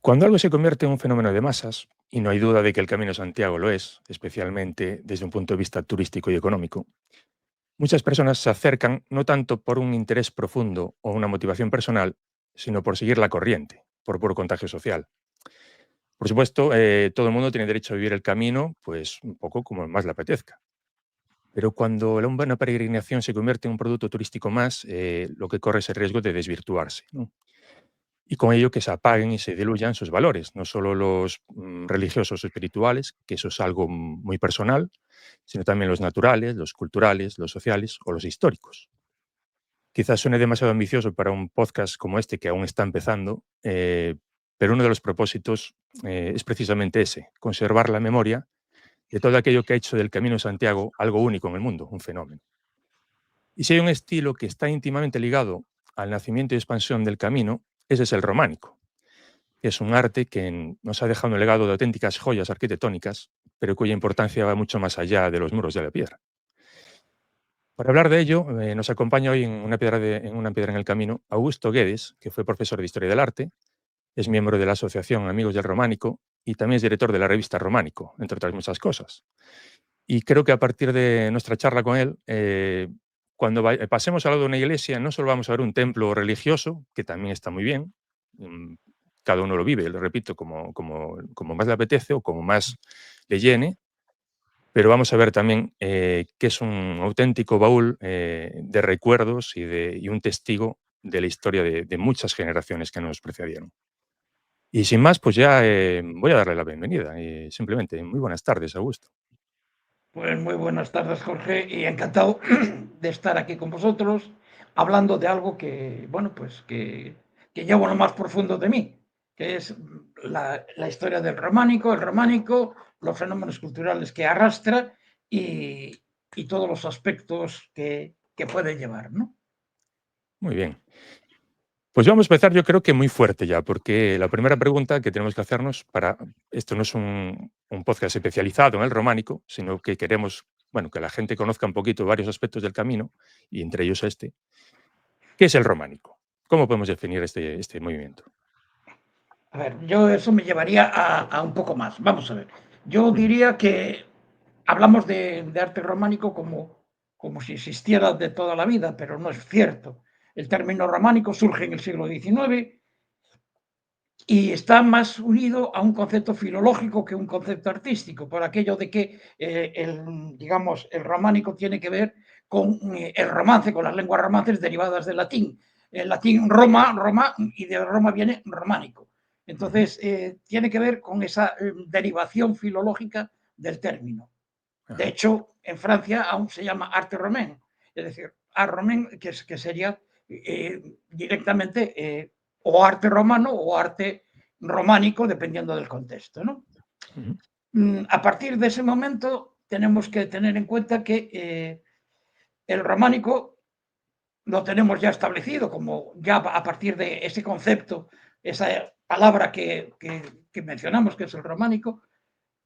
Cuando algo se convierte en un fenómeno de masas, y no hay duda de que el Camino de Santiago lo es, especialmente desde un punto de vista turístico y económico, muchas personas se acercan no tanto por un interés profundo o una motivación personal, sino por seguir la corriente, por puro contagio social. Por supuesto, todo el mundo tiene derecho a vivir el camino, pues un poco como más le apetezca. Pero cuando una peregrinación se convierte en un producto turístico más, lo que corre es el riesgo de desvirtuarse, ¿no? Y con ello que se apaguen y se diluyan sus valores, no solo los religiosos o espirituales, que eso es algo muy personal, sino también los naturales, los culturales, los sociales o los históricos. Quizás suene demasiado ambicioso para un podcast como este que aún está empezando, pero uno de los propósitos es precisamente ese, conservar la memoria de todo aquello que ha hecho del Camino de Santiago algo único en el mundo, un fenómeno. Y si hay un estilo que está íntimamente ligado al nacimiento y expansión del camino, ese es el románico, que es un arte que nos ha dejado un legado de auténticas joyas arquitectónicas, pero cuya importancia va mucho más allá de los muros de la piedra. Para hablar de ello, nos acompaña hoy en una piedra en el camino Augusto Guedes, que fue profesor de Historia del Arte, es miembro de la Asociación Amigos del Románico y también es director de la revista Románico, entre otras muchas cosas. Y creo que a partir de nuestra charla con él, cuando pasemos al lado de una iglesia, no solo vamos a ver un templo religioso, que también está muy bien, mm, cada uno lo vive, lo repito, como más le apetece o como más le llene, pero vamos a ver también que es un auténtico baúl de recuerdos y un testigo de la historia de muchas generaciones que nos precedieron. Y sin más, pues ya voy a darle la bienvenida. Simplemente, muy buenas tardes, Augusto. Pues muy buenas tardes, Jorge, y encantado de estar aquí con vosotros, hablando de algo que, bueno, pues que llevo lo más profundo de mí, que es la historia del románico, el románico, los fenómenos culturales que arrastra y todos los aspectos que puede llevar, ¿no? Muy bien. Pues vamos a empezar, yo creo que muy fuerte ya, porque la primera pregunta que tenemos que hacernos esto no es un podcast especializado en el románico, sino que queremos, bueno, que la gente conozca un poquito varios aspectos del camino, y entre ellos este. ¿Qué es el románico? ¿Cómo podemos definir este movimiento? A ver, yo eso me llevaría a un poco más. Vamos a ver. Yo Ujú, diría que hablamos de arte románico como si existiera de toda la vida, pero no es cierto. El término románico surge en el siglo XIX y está más unido a un concepto filológico que un concepto artístico, por aquello de que digamos, el románico tiene que ver con el romance, con las lenguas romances derivadas del latín. El latín Roma, Roma, y de Roma viene románico. ujú, Entonces, tiene que ver con esa derivación filológica del término. De ajá, hecho, en Francia aún se llama arte romain, es decir, art romain, que sería directamente o arte romano o arte románico, dependiendo del contexto, ¿no? ujú, A partir de ese momento tenemos que tener en cuenta que el románico lo tenemos ya establecido, como ya a partir de ese concepto, esa palabra que mencionamos, que es el románico,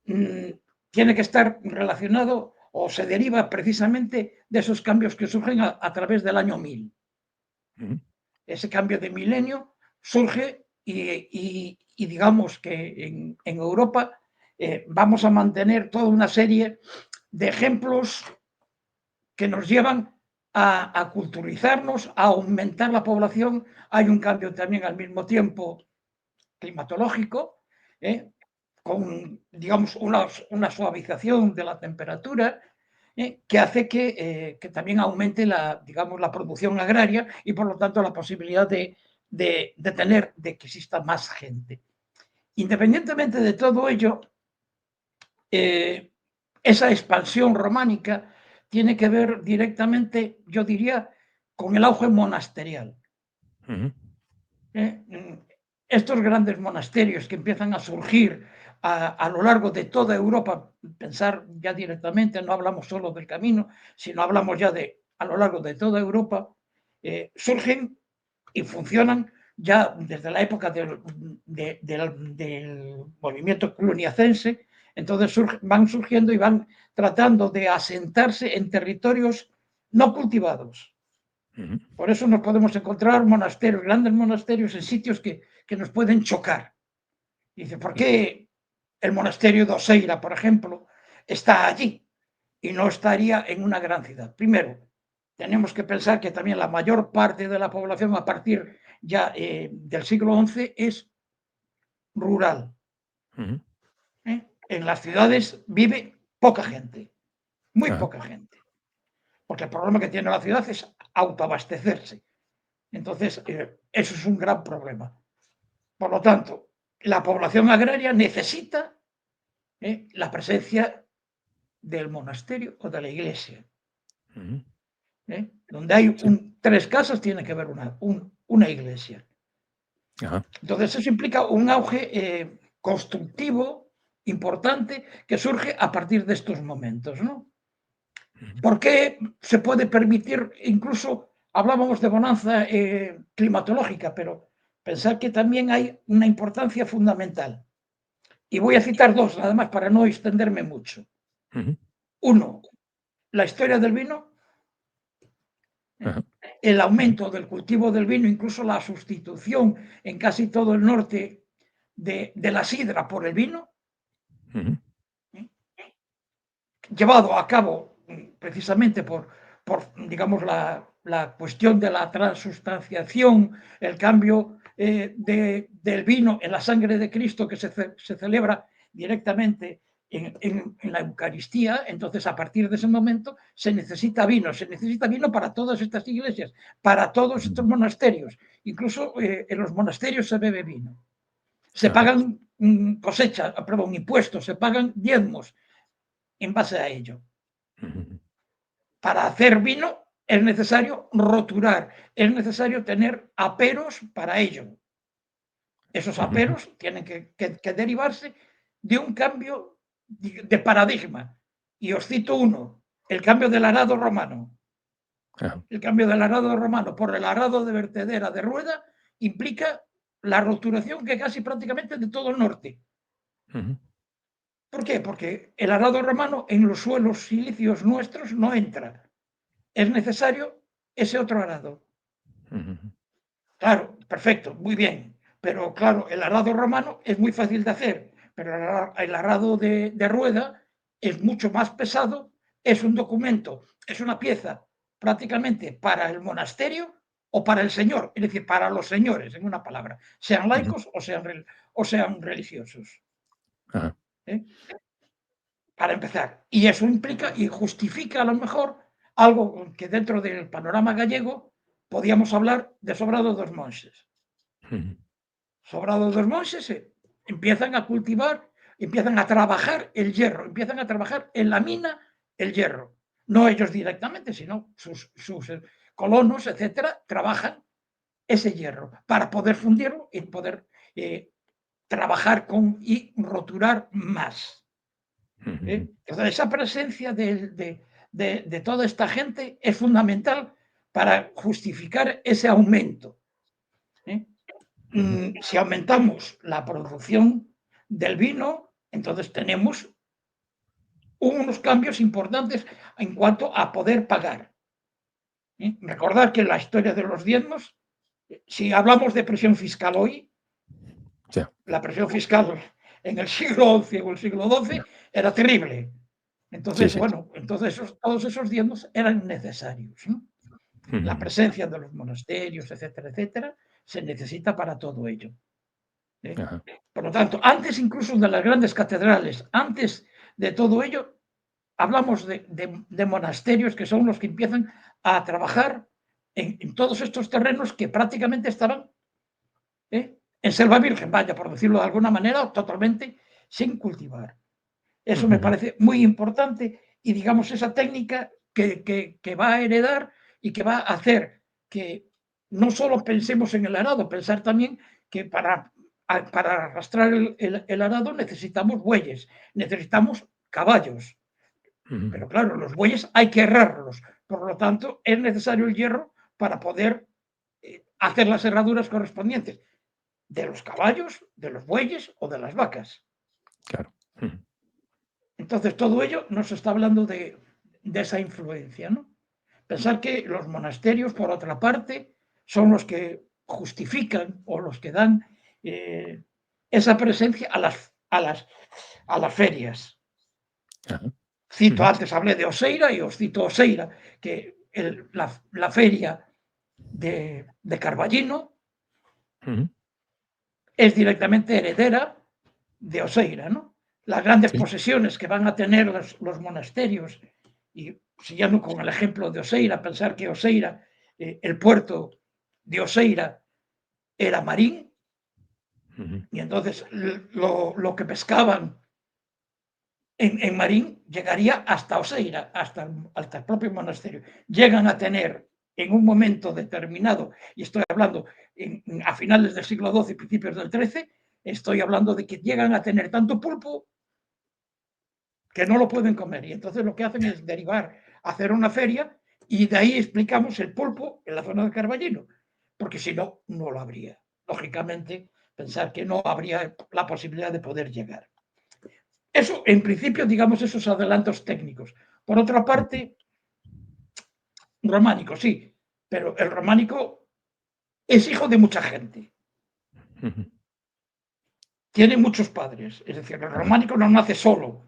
mmm, tiene que estar relacionado o se deriva precisamente de esos cambios que surgen a través del año 1000. ujú, Ese cambio de milenio surge y digamos que en Europa vamos a mantener toda una serie de ejemplos que nos llevan a culturizarnos, a aumentar la población. Hay un cambio también al mismo tiempo climatológico, ¿eh? Con, digamos, una suavización de la temperatura, que hace que también aumente digamos, la producción agraria y, por lo tanto, la posibilidad de que exista más gente. Independientemente de todo ello, eh, esa expansión románica tiene que ver directamente, yo diría, con el auge monasterial. ujú, Estos grandes monasterios que empiezan a surgir a lo largo de toda Europa, pensar ya directamente, no hablamos solo del camino, sino hablamos ya de a lo largo de toda Europa, surgen y funcionan ya desde la época del movimiento cluniacense. Entonces van surgiendo y van tratando de asentarse en territorios no cultivados. ujú. Por eso nos podemos encontrar monasterios, grandes monasterios en sitios que nos pueden chocar. Dice, ¿por qué el monasterio de Oseira, por ejemplo, está allí y no estaría en una gran ciudad? Primero, tenemos que pensar que también la mayor parte de la población a partir ya del siglo XI es rural. En las ciudades vive poca gente, muy poca gente, porque el problema que tiene la ciudad es autoabastecerse. Entonces, eso es un gran problema. Por lo tanto, la población agraria necesita la presencia del monasterio o de la iglesia. Donde hay tres casas, tiene que haber una iglesia. Entonces, eso implica un auge constructivo importante que surge a partir de estos momentos, ¿no? ¿Por qué se puede permitir, incluso hablábamos de bonanza climatológica, pero pensar que también hay una importancia fundamental? Y voy a citar dos, nada más, para no extenderme mucho. Uno, la historia del vino, el aumento del cultivo del vino, incluso la sustitución en casi todo el norte de la sidra por el vino, llevado a cabo precisamente por digamos, la cuestión de la transustanciación, el cambio del vino en la sangre de Cristo que se celebra directamente en la Eucaristía. Entonces, a partir de ese momento, se necesita vino para todas estas iglesias, para todos estos monasterios. Incluso en los monasterios se bebe vino. Se pagan impuestos, se pagan diezmos en base a ello. Para hacer vino es necesario roturar, es necesario tener aperos para ello. Esos aperos tienen que derivarse de un cambio de paradigma. Y os cito uno, el cambio del arado romano. El cambio del arado romano por el arado de vertedera de rueda implica la roturación que casi prácticamente de todo el norte. ¿Por qué? Porque el arado romano en los suelos silíceos nuestros no entra. Es necesario ese otro arado. Claro, perfecto, muy bien. Pero claro, el arado romano es muy fácil de hacer, pero el arado de rueda es mucho más pesado, es un documento, es una pieza prácticamente para el monasterio o para el señor, es decir, para los señores, en una palabra, sean laicos o sean religiosos. Para empezar. Y eso implica y justifica a lo mejor algo que dentro del panorama gallego podíamos hablar de Sobrado dos Monses. Sobrado dos Monses empiezan a cultivar, empiezan a trabajar el hierro, empiezan a trabajar en la mina el hierro. No ellos directamente, sino sus colonos, etcétera, trabajan ese hierro para poder fundirlo y poder trabajar y roturar más. Entonces, esa presencia de toda esta gente es fundamental para justificar ese aumento. Si aumentamos la producción del vino, entonces tenemos unos cambios importantes en cuanto a poder pagar. Recordad que la historia de los diezmos, si hablamos de presión fiscal hoy, la presión fiscal en el siglo XI o el siglo XII era terrible. Entonces, bueno, entonces todos esos diezmos eran necesarios, ¿no? La presencia de los monasterios, etcétera, etcétera, se necesita para todo ello. Por lo tanto, antes incluso de las grandes catedrales, antes de todo ello, hablamos de monasterios que son los que empiezan a trabajar en todos estos terrenos que prácticamente estaban en selva virgen, vaya, por decirlo de alguna manera, totalmente sin cultivar. Eso me parece muy importante y, digamos, esa técnica que va a heredar y que va a hacer que no solo pensemos en el arado, pensar también que para arrastrar el arado necesitamos bueyes, necesitamos caballos. Pero claro, los bueyes hay que herrarlos. Por lo tanto, es necesario el hierro para poder hacer las herraduras correspondientes de los caballos, de los bueyes o de las vacas. Claro. Entonces, todo ello nos está hablando de esa influencia, ¿no? Pensar que los monasterios, por otra parte, son los que justifican o los que dan esa presencia a las ferias. Ajá. Cito, Ujú, antes hablé de Oseira y os cito Oseira, que la feria de Carballino ujú. es directamente heredera de Oseira, ¿no? Las grandes Sí. posesiones que van a tener los monasterios, y siguiendo con el ejemplo de Oseira, pensar que Oseira, el puerto de Oseira era marín, Ujú, y entonces lo que pescaban en Marín llegaría hasta Oseira, hasta el propio monasterio. Llegan a tener en un momento determinado, y estoy hablando a finales del siglo XII y principios del XIII, estoy hablando de que llegan a tener tanto pulpo que no lo pueden comer. Y entonces lo que hacen es derivar, hacer una feria, y de ahí explicamos el pulpo en la zona de Carballino, porque si no, no lo habría. Lógicamente, pensar que no habría la posibilidad de poder llegar. Eso, en principio, digamos, esos adelantos técnicos. Por otra parte, románico, sí, pero el románico es hijo de mucha gente, ujú. tiene muchos padres, es decir, el Ajá. románico no nace solo,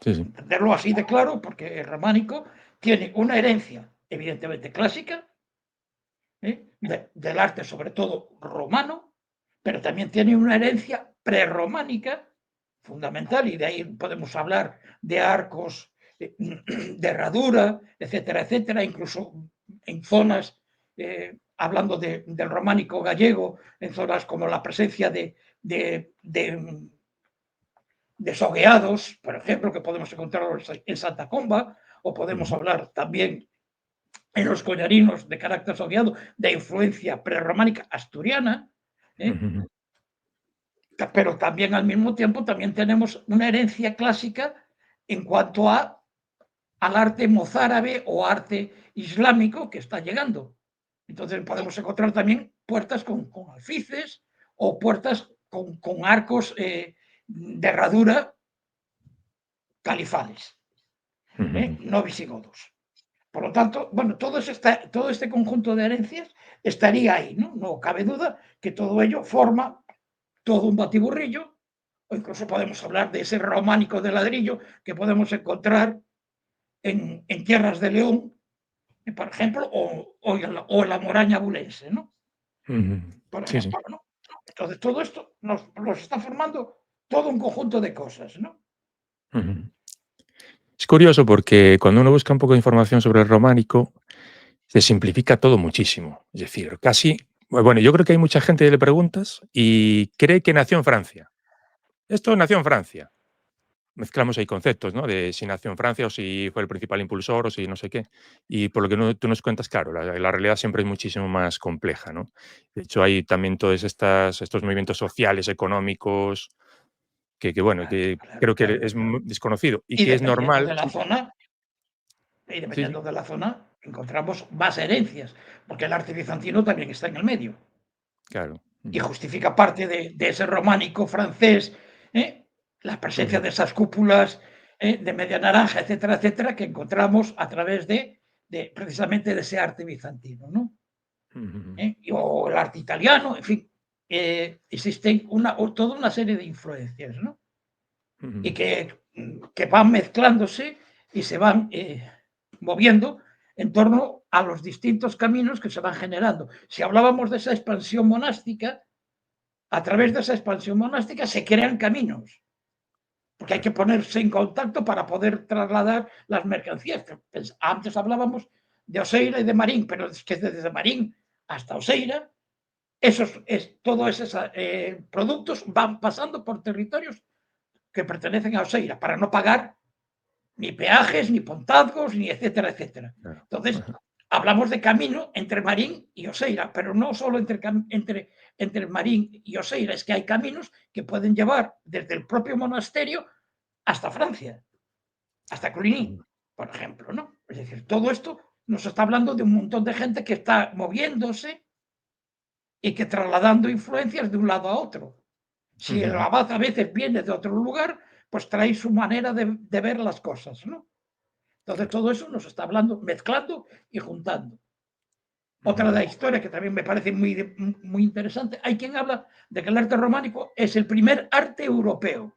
Sí, sí. entenderlo así de claro, porque el románico tiene una herencia, evidentemente clásica, del arte, sobre todo romano, pero también tiene una herencia prerrománica fundamental, y de ahí podemos hablar de arcos, de herradura, etcétera, etcétera, incluso en zonas, hablando del románico gallego, en zonas como la presencia de sogueados, por ejemplo, que podemos encontrar en Santa Comba, o podemos Ujú, hablar también en los collarinos de carácter sogueado de influencia prerrománica asturiana, ¿eh? ujú, Pero también al mismo tiempo también tenemos una herencia clásica en cuanto al arte mozárabe o arte islámico que está llegando. Entonces podemos encontrar también puertas con alfices o puertas con arcos de herradura califales, ujú, no visigodos. Por lo tanto, bueno, todo este conjunto de herencias estaría ahí, ¿no? No cabe duda que todo ello forma todo un batiburrillo, o incluso podemos hablar de ese románico de ladrillo que podemos encontrar en Tierras de León, por ejemplo, o en la Moraña Bulense, ¿no? ujú. Por Sí, sí. ejemplo, ¿no? Entonces, todo esto nos está formando todo un conjunto de cosas, ¿no? Ujú. Es curioso porque cuando uno busca un poco de información sobre el románico, se simplifica todo muchísimo. Es decir, casi, bueno, yo creo que hay mucha gente que le preguntas y cree que nació en Francia. Esto nació en Francia. Mezclamos ahí conceptos, ¿no? De si nació en Francia o si fue el principal impulsor o si no sé qué. Y por lo que tú nos cuentas, claro, la realidad siempre es muchísimo más compleja, ¿no? De hecho, hay también todos estos movimientos sociales, económicos, bueno, Claro, que claro, creo que claro. es desconocido y Y que es dependiendo normal. de la zona, Sí, sí, encontramos más herencias, porque el arte bizantino también está en el medio. claro. Y Ujú, justifica parte de ese románico francés, la presencia ujú, de esas cúpulas de media naranja, etcétera, etcétera, que encontramos a través precisamente de ese arte bizantino, ¿no? ujú, O el arte italiano, en fin, existen toda una serie de influencias, ¿no? Y ujú, que van mezclándose y se van moviendo en torno a los distintos caminos que se van generando. Si hablábamos de esa expansión monástica, a través de esa expansión monástica se crean caminos, porque hay que claro. ponerse en contacto para poder trasladar las mercancías. Antes hablábamos de Oseira y de Marín, pero es que desde Marín hasta Oseira, todos esos productos van pasando por territorios que pertenecen a Oseira para no pagar ni peajes, ni pontazgos, ni etcétera, etcétera. Claro. Entonces, Ajá. hablamos de camino entre Marín y Oseira, pero no solo entre Marín y Oseira, es que hay caminos que pueden llevar desde el propio monasterio hasta Francia, hasta Cluny, Ujú, por ejemplo, ¿no? Es decir, todo esto nos está hablando de un montón de gente que está moviéndose y que trasladando influencias de un lado a otro. Si el ujú. abad a veces viene de otro lugar, pues trae su manera de ver las cosas, ¿no? Entonces Claro. todo eso nos está hablando, mezclando y juntando. Otra de la historia que también me parece muy interesante, hay quien habla de que el arte románico es el primer arte europeo.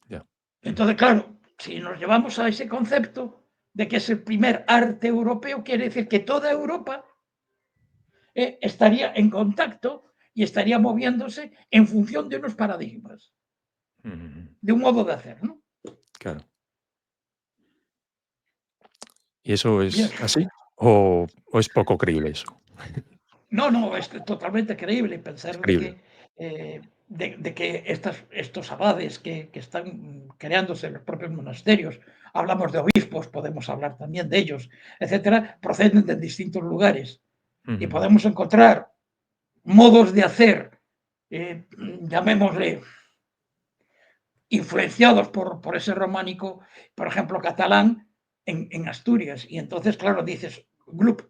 Ya. Entonces, claro, si nos llevamos a ese concepto de que es el primer arte europeo, quiere decir que toda Europa estaría en contacto y estaría moviéndose en función de unos paradigmas, de un modo de hacer, ¿no? Claro. ¿Y eso Bien. es así? ¿O es poco creíble eso? No, no, es totalmente creíble Es pensar creíble. de que estos abades que están creándose en los propios monasterios, hablamos de obispos, podemos hablar también de ellos, etcétera, proceden de distintos lugares y Ujú. podemos encontrar modos de hacer, llamémosle, influenciados por ese románico, por ejemplo, catalán, en Asturias. Y entonces, claro, dices, Glup,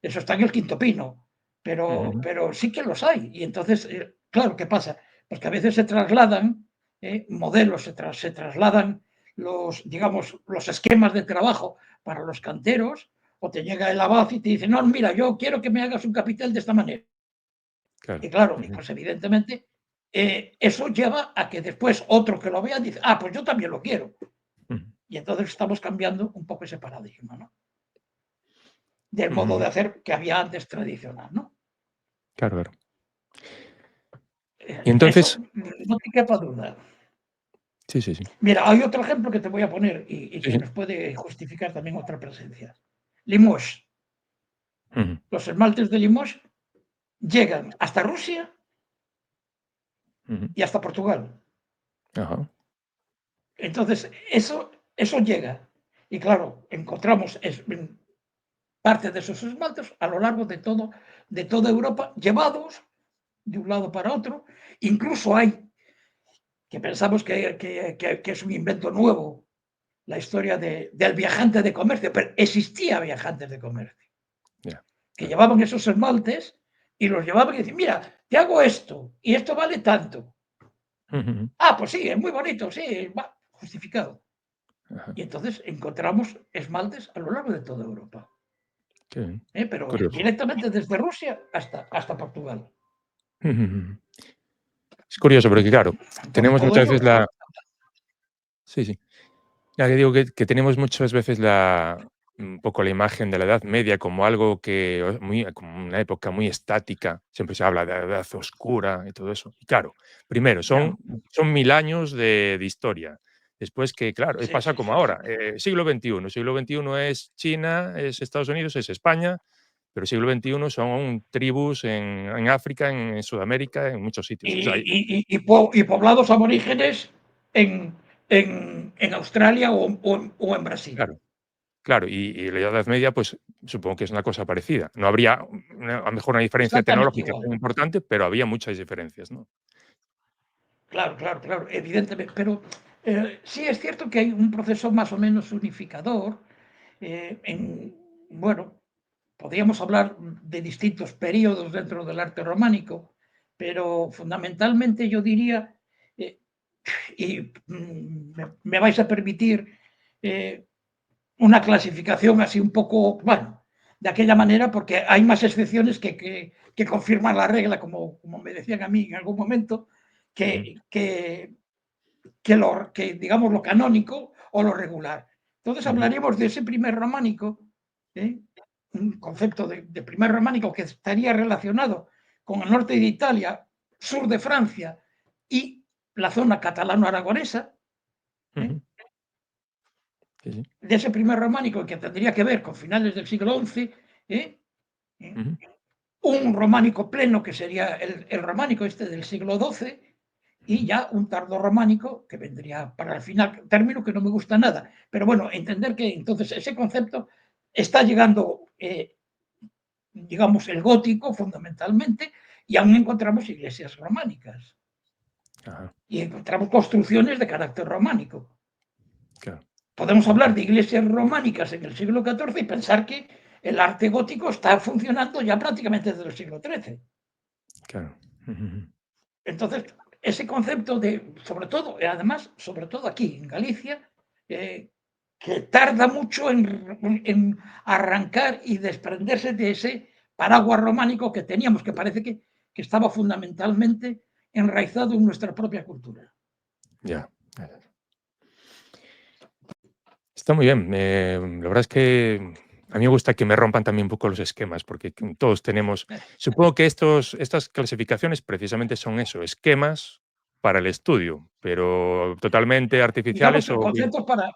eso está en el Quinto Pino, Ujú. pero sí que los hay. Y entonces, claro, ¿qué pasa? Pues que a veces se trasladan modelos, se trasladan los, digamos, los esquemas de trabajo para los canteros, o te llega el abad y te dice, no, mira, yo quiero que me hagas un capitel de esta manera. Claro. Y claro, Ujú. pues evidentemente eso lleva a que después otro que lo vea dice, ah, pues yo también lo quiero. Ujú. Y entonces estamos cambiando un poco ese paradigma, ¿no? Del modo Ujú. de hacer que había antes tradicional, ¿no? Claro, claro. Y Eso entonces no te quepa duda. sí, sí, sí. Mira, hay otro ejemplo que te voy a poner y Sí, que sí. nos puede justificar también otra presencia. Limoges. Ujú. Los esmaltes de Limoges llegan hasta Rusia Ujú. y hasta Portugal. Ajá. Entonces, eso llega. Y claro, encontramos parte de esos esmaltes a lo largo de toda Europa, llevados de un lado para otro. Incluso hay que pensamos que es un invento nuevo, la historia del viajante de comercio, pero existía viajantes de comercio, Ya. que Claro. llevaban esos esmaltes y los llevaban y decían, mira, te hago esto y esto vale tanto. Ujú. Ah, pues sí, es muy bonito, sí, va, justificado. Ajá. Y entonces encontramos esmaltes a lo largo de toda Europa, Qué bien. pero Curioso. directamente desde Rusia hasta Portugal. Ujú. Es curioso porque, claro, Entonces, tenemos todo muchas eso, veces la sí, sí. Ya que digo que tenemos muchas veces un poco la imagen de la Edad Media como algo que como una época muy estática, siempre se habla de la Edad Oscura y todo eso. Y claro, primero, ya, son 1000 años de historia. Después que, claro, sí, pasa sí, como sí, sí. ahora, siglo XXI. Siglo XXI es China, es Estados Unidos, es España, pero siglo XXI son tribus en África, en Sudamérica, en muchos sitios. O sea, Y poblados aborígenes en Australia o en Brasil. claro. Claro, y la Edad Media, pues, supongo que es una cosa parecida. No habría a lo mejor una diferencia Exactamente tecnológica igual. tan importante, pero había muchas diferencias, ¿no? Claro, claro, claro, evidentemente. Pero sí es cierto que hay un proceso más o menos unificador. Bueno, podríamos hablar de distintos periodos dentro del arte románico, pero fundamentalmente yo diría, eh, y me vais a permitir eh, una clasificación así un poco, bueno, de aquella manera, porque hay más excepciones que confirman la regla, como me decían a mí en algún momento, Ujú, que digamos lo canónico o lo regular. Entonces ujú, hablaríamos de ese primer románico, ¿eh? Un concepto de primer románico que estaría relacionado con el norte de Italia, sur de Francia y la zona catalano-aragonesa, ¿eh? ujú. Sí, sí. De ese primer románico que tendría que ver con finales del siglo XI, ¿eh? ¿eh? Ujú, Un románico pleno que sería el románico este del siglo XII y ujú, ya un tardo románico que vendría para el final, término que no me gusta nada, pero bueno, entender que entonces ese concepto está llegando, digamos, el gótico fundamentalmente y aún encontramos iglesias románicas ajá, y encontramos construcciones de carácter románico. claro. Podemos hablar Ujú, de iglesias románicas en el siglo XIV y pensar que el arte gótico está funcionando ya prácticamente desde el siglo XIII. claro. Ujú, ujú. Entonces, ese concepto de, sobre todo, además, sobre todo aquí en Galicia, eh, que tarda mucho en arrancar y desprenderse de ese paraguas románico que teníamos, que parece que estaba fundamentalmente enraizado en nuestra propia cultura. Ya. Está muy bien. La verdad es que a mí me gusta que me rompan también un poco los esquemas, porque todos tenemos. Supongo que estas clasificaciones precisamente son eso, esquemas para el estudio, pero totalmente Digamos artificiales que o bien. conceptos para...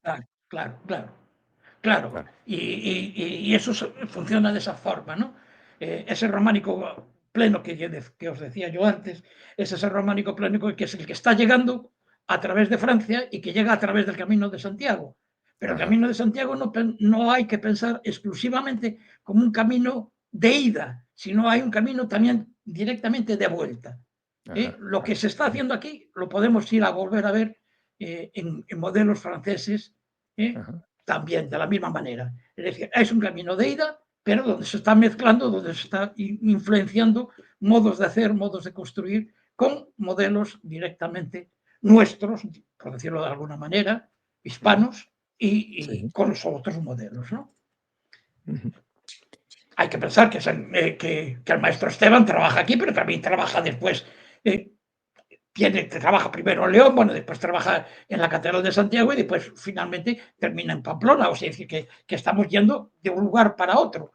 Ah, claro, claro. Claro, Claro. y eso funciona de esa forma, ¿no? Ese románico pleno que os decía yo antes, es ese románico pleno que es el que está llegando a través de Francia y que llega a través del Camino de Santiago. Pero el Ajá, Camino de Santiago no hay que pensar exclusivamente como un camino de ida, sino hay un camino también directamente de vuelta. ajá, Lo que ajá, se está haciendo aquí lo podemos ir a volver a ver en modelos franceses, ¿eh? ajá, También de la misma manera. Es decir, es un camino de ida, pero donde se está mezclando, donde se está influenciando modos de hacer, modos de construir, con modelos directamente nuestros, por decirlo de alguna manera, ujú, hispanos, y sí, con los otros modelos, ¿no? ujú, Hay que pensar que el maestro Esteban trabaja aquí, pero también trabaja después eh, trabaja primero en León, bueno, después trabaja en la Catedral de Santiago y después finalmente termina en Pamplona. O sea, es decir, que estamos yendo de un lugar para otro.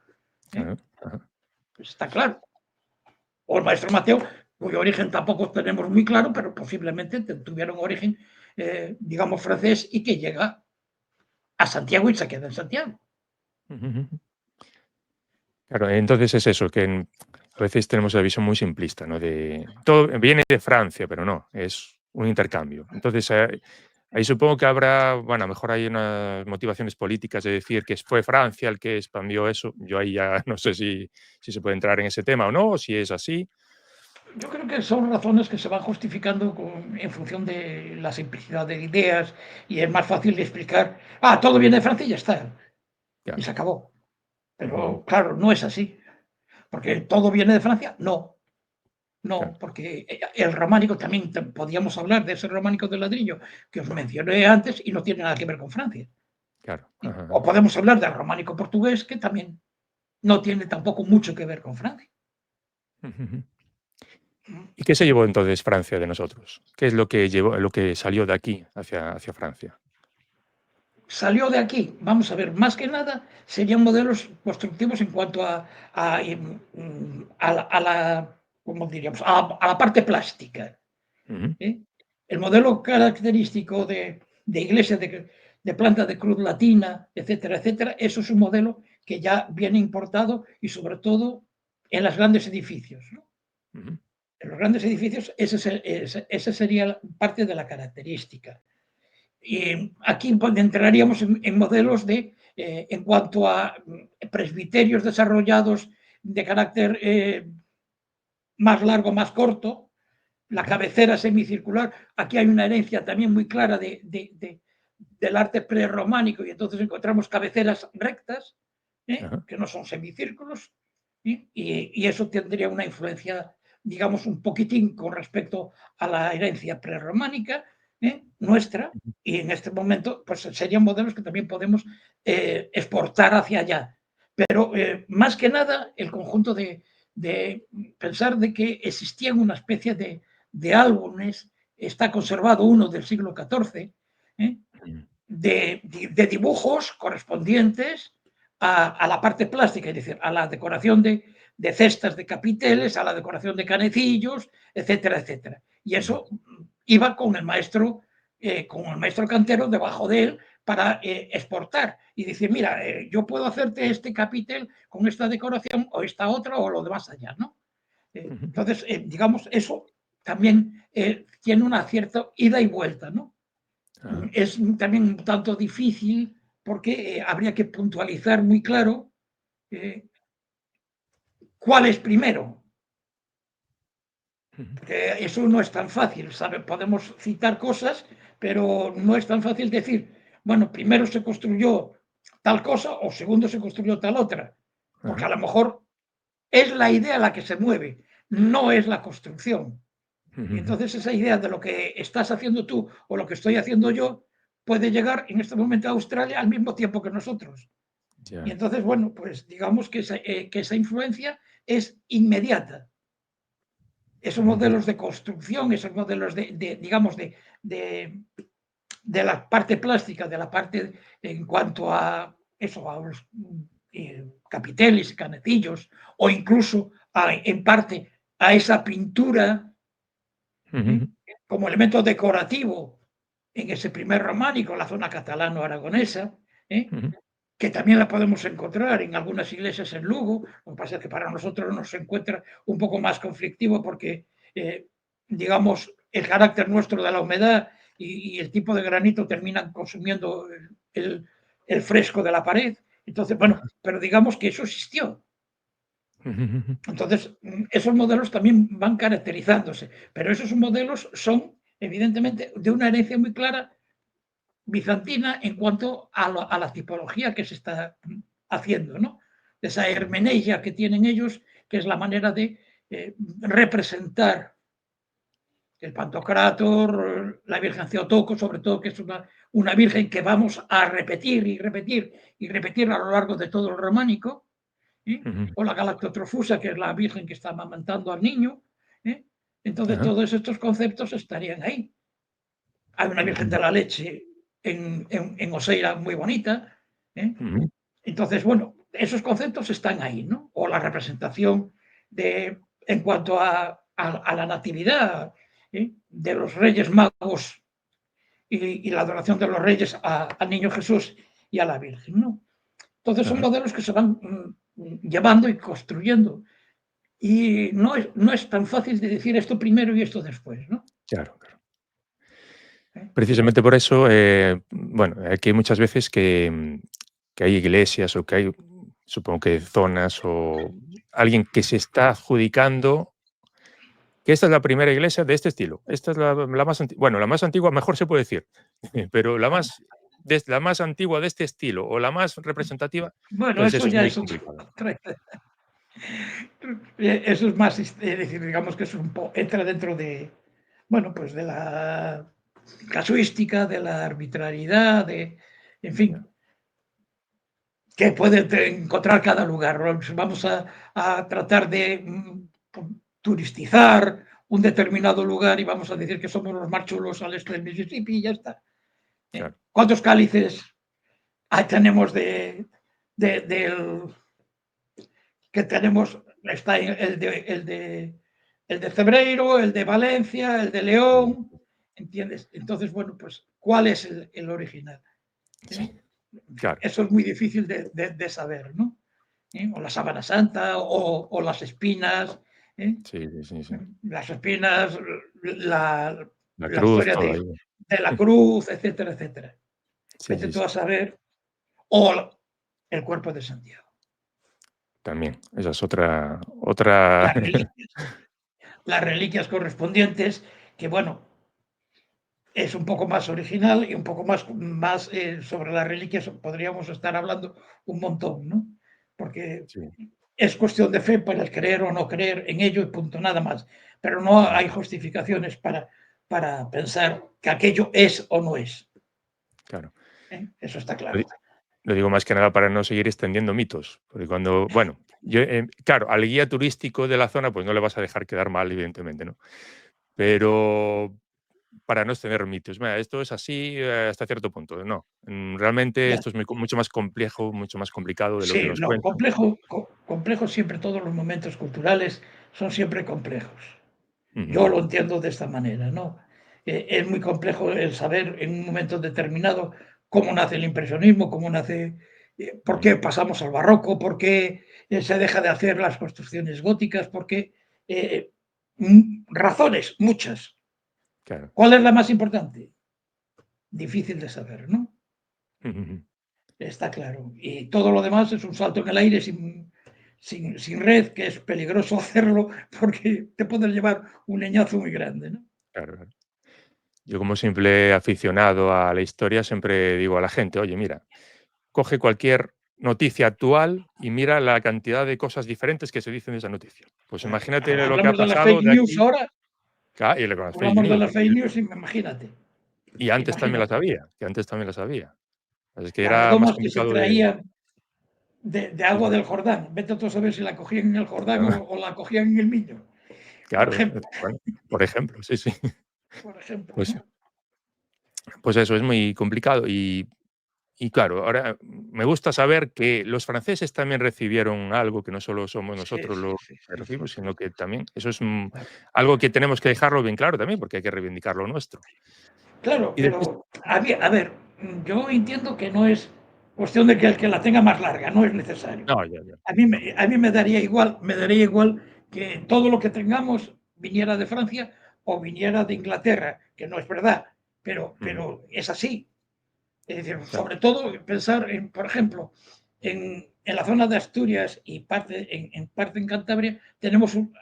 ¿Eh? ajá, ajá, Pues está claro. O el maestro Mateo, cuyo origen tampoco tenemos muy claro, pero posiblemente tuviera un origen, digamos, francés y que llega a Santiago y se queda en Santiago. ujú, ujú. Claro, entonces es eso, que a veces tenemos la visión muy simplista, ¿no? De todo viene de Francia, pero no, es un intercambio. Entonces, ahí supongo que habrá, bueno, a lo mejor hay unas motivaciones políticas de decir que fue Francia el que expandió eso. Yo ahí ya no sé si se puede entrar en ese tema o no, o si es así. Yo creo que son razones que se van justificando en función de la simplicidad de ideas y es más fácil de explicar, todo viene de Francia y ya está, y Ya. se acabó. Ujú, Pero claro, no es así, porque todo viene de Francia. No, claro, no, porque el románico también podíamos hablar de ese románico de ladrillo que os mencioné antes y no tiene nada que ver con Francia. claro. ¿Sí? Ajá, O ajá. podemos hablar del románico portugués que también no tiene tampoco mucho que ver con Francia. Ujú, ujú. ¿Mm? ¿Y qué se llevó entonces Francia de nosotros? ¿Qué es lo que llevó, lo que salió de aquí hacia Francia? Salió de aquí, vamos a ver, más que nada serían modelos constructivos en cuanto a la, ¿cómo diríamos? A la parte plástica. Ujú, ¿Eh? El modelo característico de iglesia de planta de cruz latina, etcétera, etcétera, eso es un modelo que ya viene importado y sobre todo en los grandes edificios, ¿no? ujú, En los grandes edificios esa sería parte de la característica. Y aquí entraríamos en modelos en cuanto a presbiterios desarrollados de carácter más largo, más corto, la ujú, cabecera semicircular. Aquí hay una herencia también muy clara del arte prerrománico y entonces encontramos cabeceras rectas, ajá, que no son semicírculos, y eso tendría una influencia, digamos, un poquitín con respecto a la herencia prerrománica nuestra, ujú, y en este momento pues serían modelos que también podemos exportar hacia allá. Pero más que nada el conjunto de pensar de que existían una especie de álbumes, está conservado uno del siglo XIV, ¿eh? ujú, de dibujos correspondientes a la parte plástica, es decir, a la decoración de cestas de capiteles, a la decoración de canecillos, etcétera, etcétera. Y ujú, eso iba con el maestro cantero debajo de él para exportar y decir, mira, yo puedo hacerte este capitel con esta decoración o esta otra o lo de más allá, ¿no? ujú, Entonces, digamos, eso también tiene una cierta ida y vuelta, ¿no? ajá, Es también un tanto difícil porque habría que puntualizar muy claro eh, cuál es primero, ujú, porque eso no es tan fácil, ¿sabe? Podemos citar cosas, pero no es tan fácil decir, bueno, primero se construyó tal cosa o segundo se construyó tal otra, porque ajá, a lo mejor es la idea la que se mueve, no es la construcción. ujú, Y ujú, entonces esa idea de lo que estás haciendo tú o lo que estoy haciendo yo puede llegar en este momento a Australia al mismo tiempo que nosotros. Y Ya. entonces, bueno, pues digamos que esa influencia es inmediata. Esos Ujú. modelos de construcción, esos modelos digamos, de la parte plástica, de la parte en cuanto a eso, a los capiteles y canecillos, o incluso en parte a esa pintura Ujú. como elemento decorativo en ese primer románico, la zona catalano-aragonesa, ¿eh? Ujú. Que también la podemos encontrar en algunas iglesias en Lugo. Lo que pasa es que para nosotros nos encuentra un poco más conflictivo porque, digamos, el carácter nuestro de la humedad y el tipo de granito terminan consumiendo el fresco de la pared. Entonces, bueno, pero digamos que eso existió. Ujú. Entonces, esos modelos también van caracterizándose, pero esos modelos son, evidentemente, de una herencia muy clara bizantina en cuanto a la tipología que se está haciendo, ¿no? Esa hermeneia que tienen ellos, que es la manera de representar el Pantocrátor, la Virgen Theotokos, sobre todo, que es una virgen que vamos a repetir y repetir y repetir a lo largo de todo el románico, ¿eh? Ujú. O la Galactotrofusa, que es la virgen que está amamantando al niño. ¿Eh? Entonces, Ajá. todos estos conceptos estarían ahí. Hay una Virgen Ujú. de la Leche en Oseira muy bonita. ¿Eh? Ujú. Entonces, bueno, esos conceptos están ahí, ¿no? O la representación en cuanto a la natividad, de los Reyes Magos y la adoración de los Reyes al Niño Jesús y a la Virgen, ¿no? Entonces son Ajá. modelos que se van llevando y construyendo. Y no es tan fácil de decir esto primero y esto después, ¿no? Claro, claro. ¿Eh? Precisamente por eso, bueno, aquí hay muchas veces que hay iglesias o que hay, supongo que zonas o alguien que se está adjudicando que esta es la primera iglesia de este estilo. Esta es la más antigua. Bueno, la más antigua, mejor se puede decir, pero la más antigua de este estilo o la más representativa, Bueno, entonces eso eso es ya muy es complicado. eso es más, es decir, digamos que es entra dentro de, bueno, pues de la casuística, de la arbitrariedad, en Ya. fin, que puede encontrar cada lugar. Vamos a tratar de turistizar un determinado lugar y vamos a decir que somos los más chulos al este del Mississippi y ya está. Claro. ¿Cuántos cálices tenemos del que tenemos? Está el de Cebreiro, el de Valencia, el de Sí, León, ¿entiendes? Entonces, bueno, pues, ¿cuál es el original? sí, ¿Eh? En fin, claro. eso es muy difícil de saber, ¿no? O la sábana santa, o las espinas, ¿eh? Sí, sí, sí, sí. Las espinas, la, La la cruz, historia todo ahí. de la cruz, etcétera, etcétera. Sí, Vete sí, tú sí. a saber, o el cuerpo de Santiago, También, esa es otra las reliquias, las reliquias correspondientes, que bueno, es un poco más original y un poco más sobre las reliquias podríamos estar hablando un montón, ¿no? Porque sí. es cuestión de fe para el creer o no creer en ello y punto, nada más. Pero no Ujú. hay justificaciones para pensar que aquello es o no es. Claro. Eso está Lo claro. di lo digo más que nada para no seguir extendiendo mitos, porque cuando bueno, yo, claro, al guía turístico de la zona, pues no le vas a dejar quedar mal, evidentemente, ¿no? Pero para no extender mitos. Mira, esto es así hasta cierto punto. No, realmente Ya. esto es mucho más complejo, mucho más complicado de lo que Sí, nos no, cuentan. complejo siempre todos los momentos culturales son siempre complejos. Yo Ujú. lo entiendo de esta manera, ¿no? Es muy complejo el saber en un momento determinado cómo nace el impresionismo, cómo nace, por Ujú. qué pasamos al barroco, por qué se deja de hacer las construcciones góticas, por qué razones, muchas. Claro. ¿Cuál es la más importante? Difícil de saber, ¿no? Ujú. Está claro. Y todo lo demás es un salto en el aire sin red, que es peligroso hacerlo porque te puedes llevar un leñazo muy grande, ¿no? Claro, claro. Yo como simple aficionado a la historia siempre digo a la gente, oye, mira, coge cualquier noticia actual y mira la cantidad de cosas diferentes que se dicen de esa noticia. Pues Claro. imagínate lo que ha Hablamos de las pasado fake de news aquí ahora, y con las fake hablamos de news. las fake news y imagínate. Y antes también las imagínate. había, que antes también las había. Es que Las era más redomas que se complicado de traían de sí, agua sí, del Jordán. Vete tú a saber si la cogían en el Jordán claro, o la cogían en el Miño, por claro, ejemplo, bueno, por ejemplo, sí, sí. por ejemplo, Pues ¿no? pues eso, es muy complicado y claro, ahora me gusta saber que los franceses también recibieron algo, que no solo somos Sí, nosotros sí, los sí, que sí, sí, recibimos, sí. sino que también eso es, Bueno, algo que tenemos que dejarlo bien claro también, porque hay que reivindicar lo nuestro. claro, Y después pero a ver, yo entiendo que no es cuestión de que el que la tenga más larga, no es necesario. no, ya, ya, no. A mí me daría igual que todo lo que tengamos viniera de Francia o viniera de Inglaterra, que no es verdad, Ujú, pero es así. Es decir, claro, sobre todo pensar en, por ejemplo, en la zona de Asturias y en parte en Cantabria,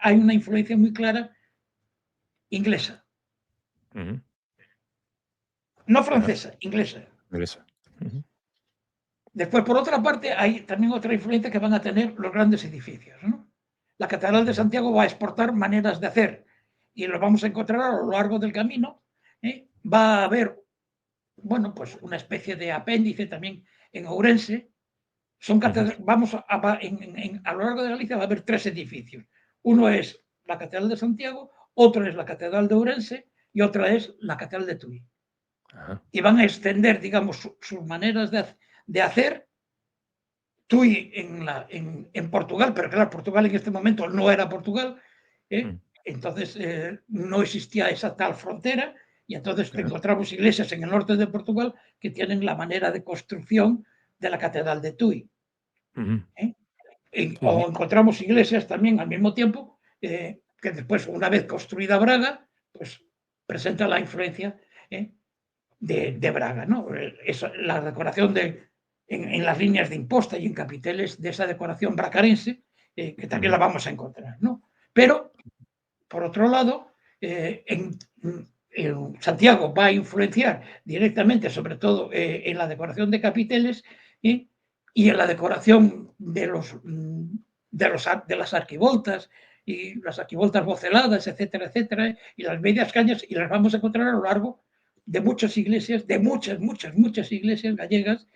hay una influencia muy clara inglesa, ujú, no ajá, francesa, inglesa. inglesa. Ujú, Después, por otra parte, hay también otra influencia que van a tener los grandes edificios, ¿no? La Catedral de ujú, Santiago va a exportar maneras de hacer y lo vamos a encontrar a lo largo del camino. Va a haber, bueno, pues una especie de apéndice también en Ourense. ujú, A lo largo de Galicia va a haber tres edificios. Uno es la Catedral de Santiago, otro es la Catedral de Ourense y otra es la Catedral de Tui. ajá, Y van a extender, digamos, sus maneras de hacer Tui en Portugal, pero claro, Portugal en este momento no era Portugal, mm, entonces no existía esa tal frontera y entonces ajá, encontramos iglesias en el norte de Portugal que tienen la manera de construcción de la Catedral de Tui. ujú, ¿Eh? sí, sí, O encontramos iglesias también al mismo tiempo que después, una vez construida Braga, pues presenta la influencia ¿eh? de Braga, ¿no? La decoración en las líneas de imposta y en capiteles de esa decoración bracarense, que también ujú, la vamos a encontrar, ¿no? Pero, por otro lado, en Santiago va a influenciar directamente, sobre todo en la decoración de capiteles ¿eh? Y en la decoración de las arquivoltas y las arquivoltas voceladas, etcétera, etcétera, y las medias cañas, y las vamos a encontrar a lo largo de muchas iglesias, de muchas iglesias gallegas,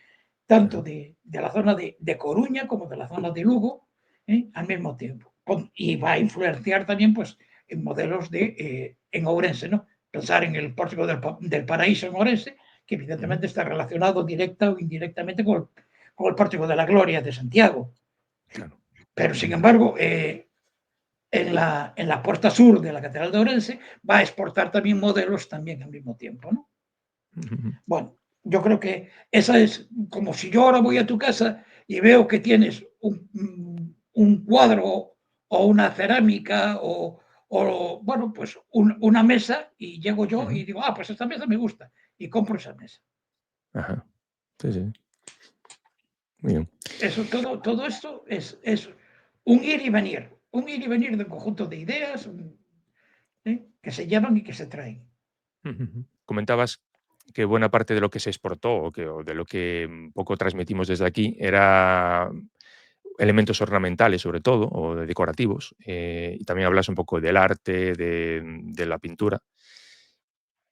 tanto ajá, de la zona de Coruña como de la zona de Lugo, al mismo tiempo. Y va a influenciar también pues, en modelos en Ourense, ¿no? Pensar en el pórtico del Paraíso en Ourense, que ujú, evidentemente está relacionado directa o indirectamente con el pórtico de la Gloria de Santiago. claro, Pero, sin ujú, embargo, en la puerta sur de la Catedral de Ourense va a exportar también modelos también al mismo tiempo, ¿no? ujú, Bueno, yo creo que esa es como si yo ahora voy a tu casa y veo que tienes un cuadro o una cerámica bueno, pues una mesa y llego yo ujú, y digo, ah, pues esta mesa me gusta y compro esa mesa. ajá, sí, sí, muy bien. Eso, todo esto es un ir y venir de un conjunto de ideas que se llevan y que se traen. Ujú. Comentabas que buena parte de lo que se exportó o de lo que un poco transmitimos desde aquí era elementos ornamentales, sobre todo, o de decorativos. Y también hablas un poco del arte, de la pintura.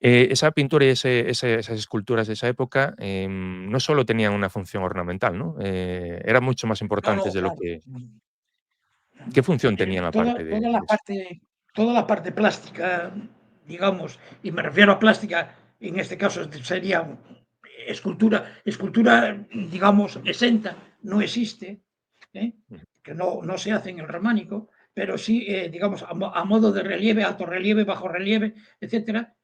Esa pintura y esas esculturas de esa época no solo tenían una función ornamental, ¿no? Eran mucho más No, importantes no, de lo claro. que... ¿Qué función tenían aparte Toda de eso? toda la parte plástica, digamos, y me refiero a plástica, en este caso sería escultura, digamos, exenta, no existe, ¿eh? Ujú, Que no se hace en el románico, pero sí, digamos, a modo de relieve, alto relieve, bajo relieve, etcétera,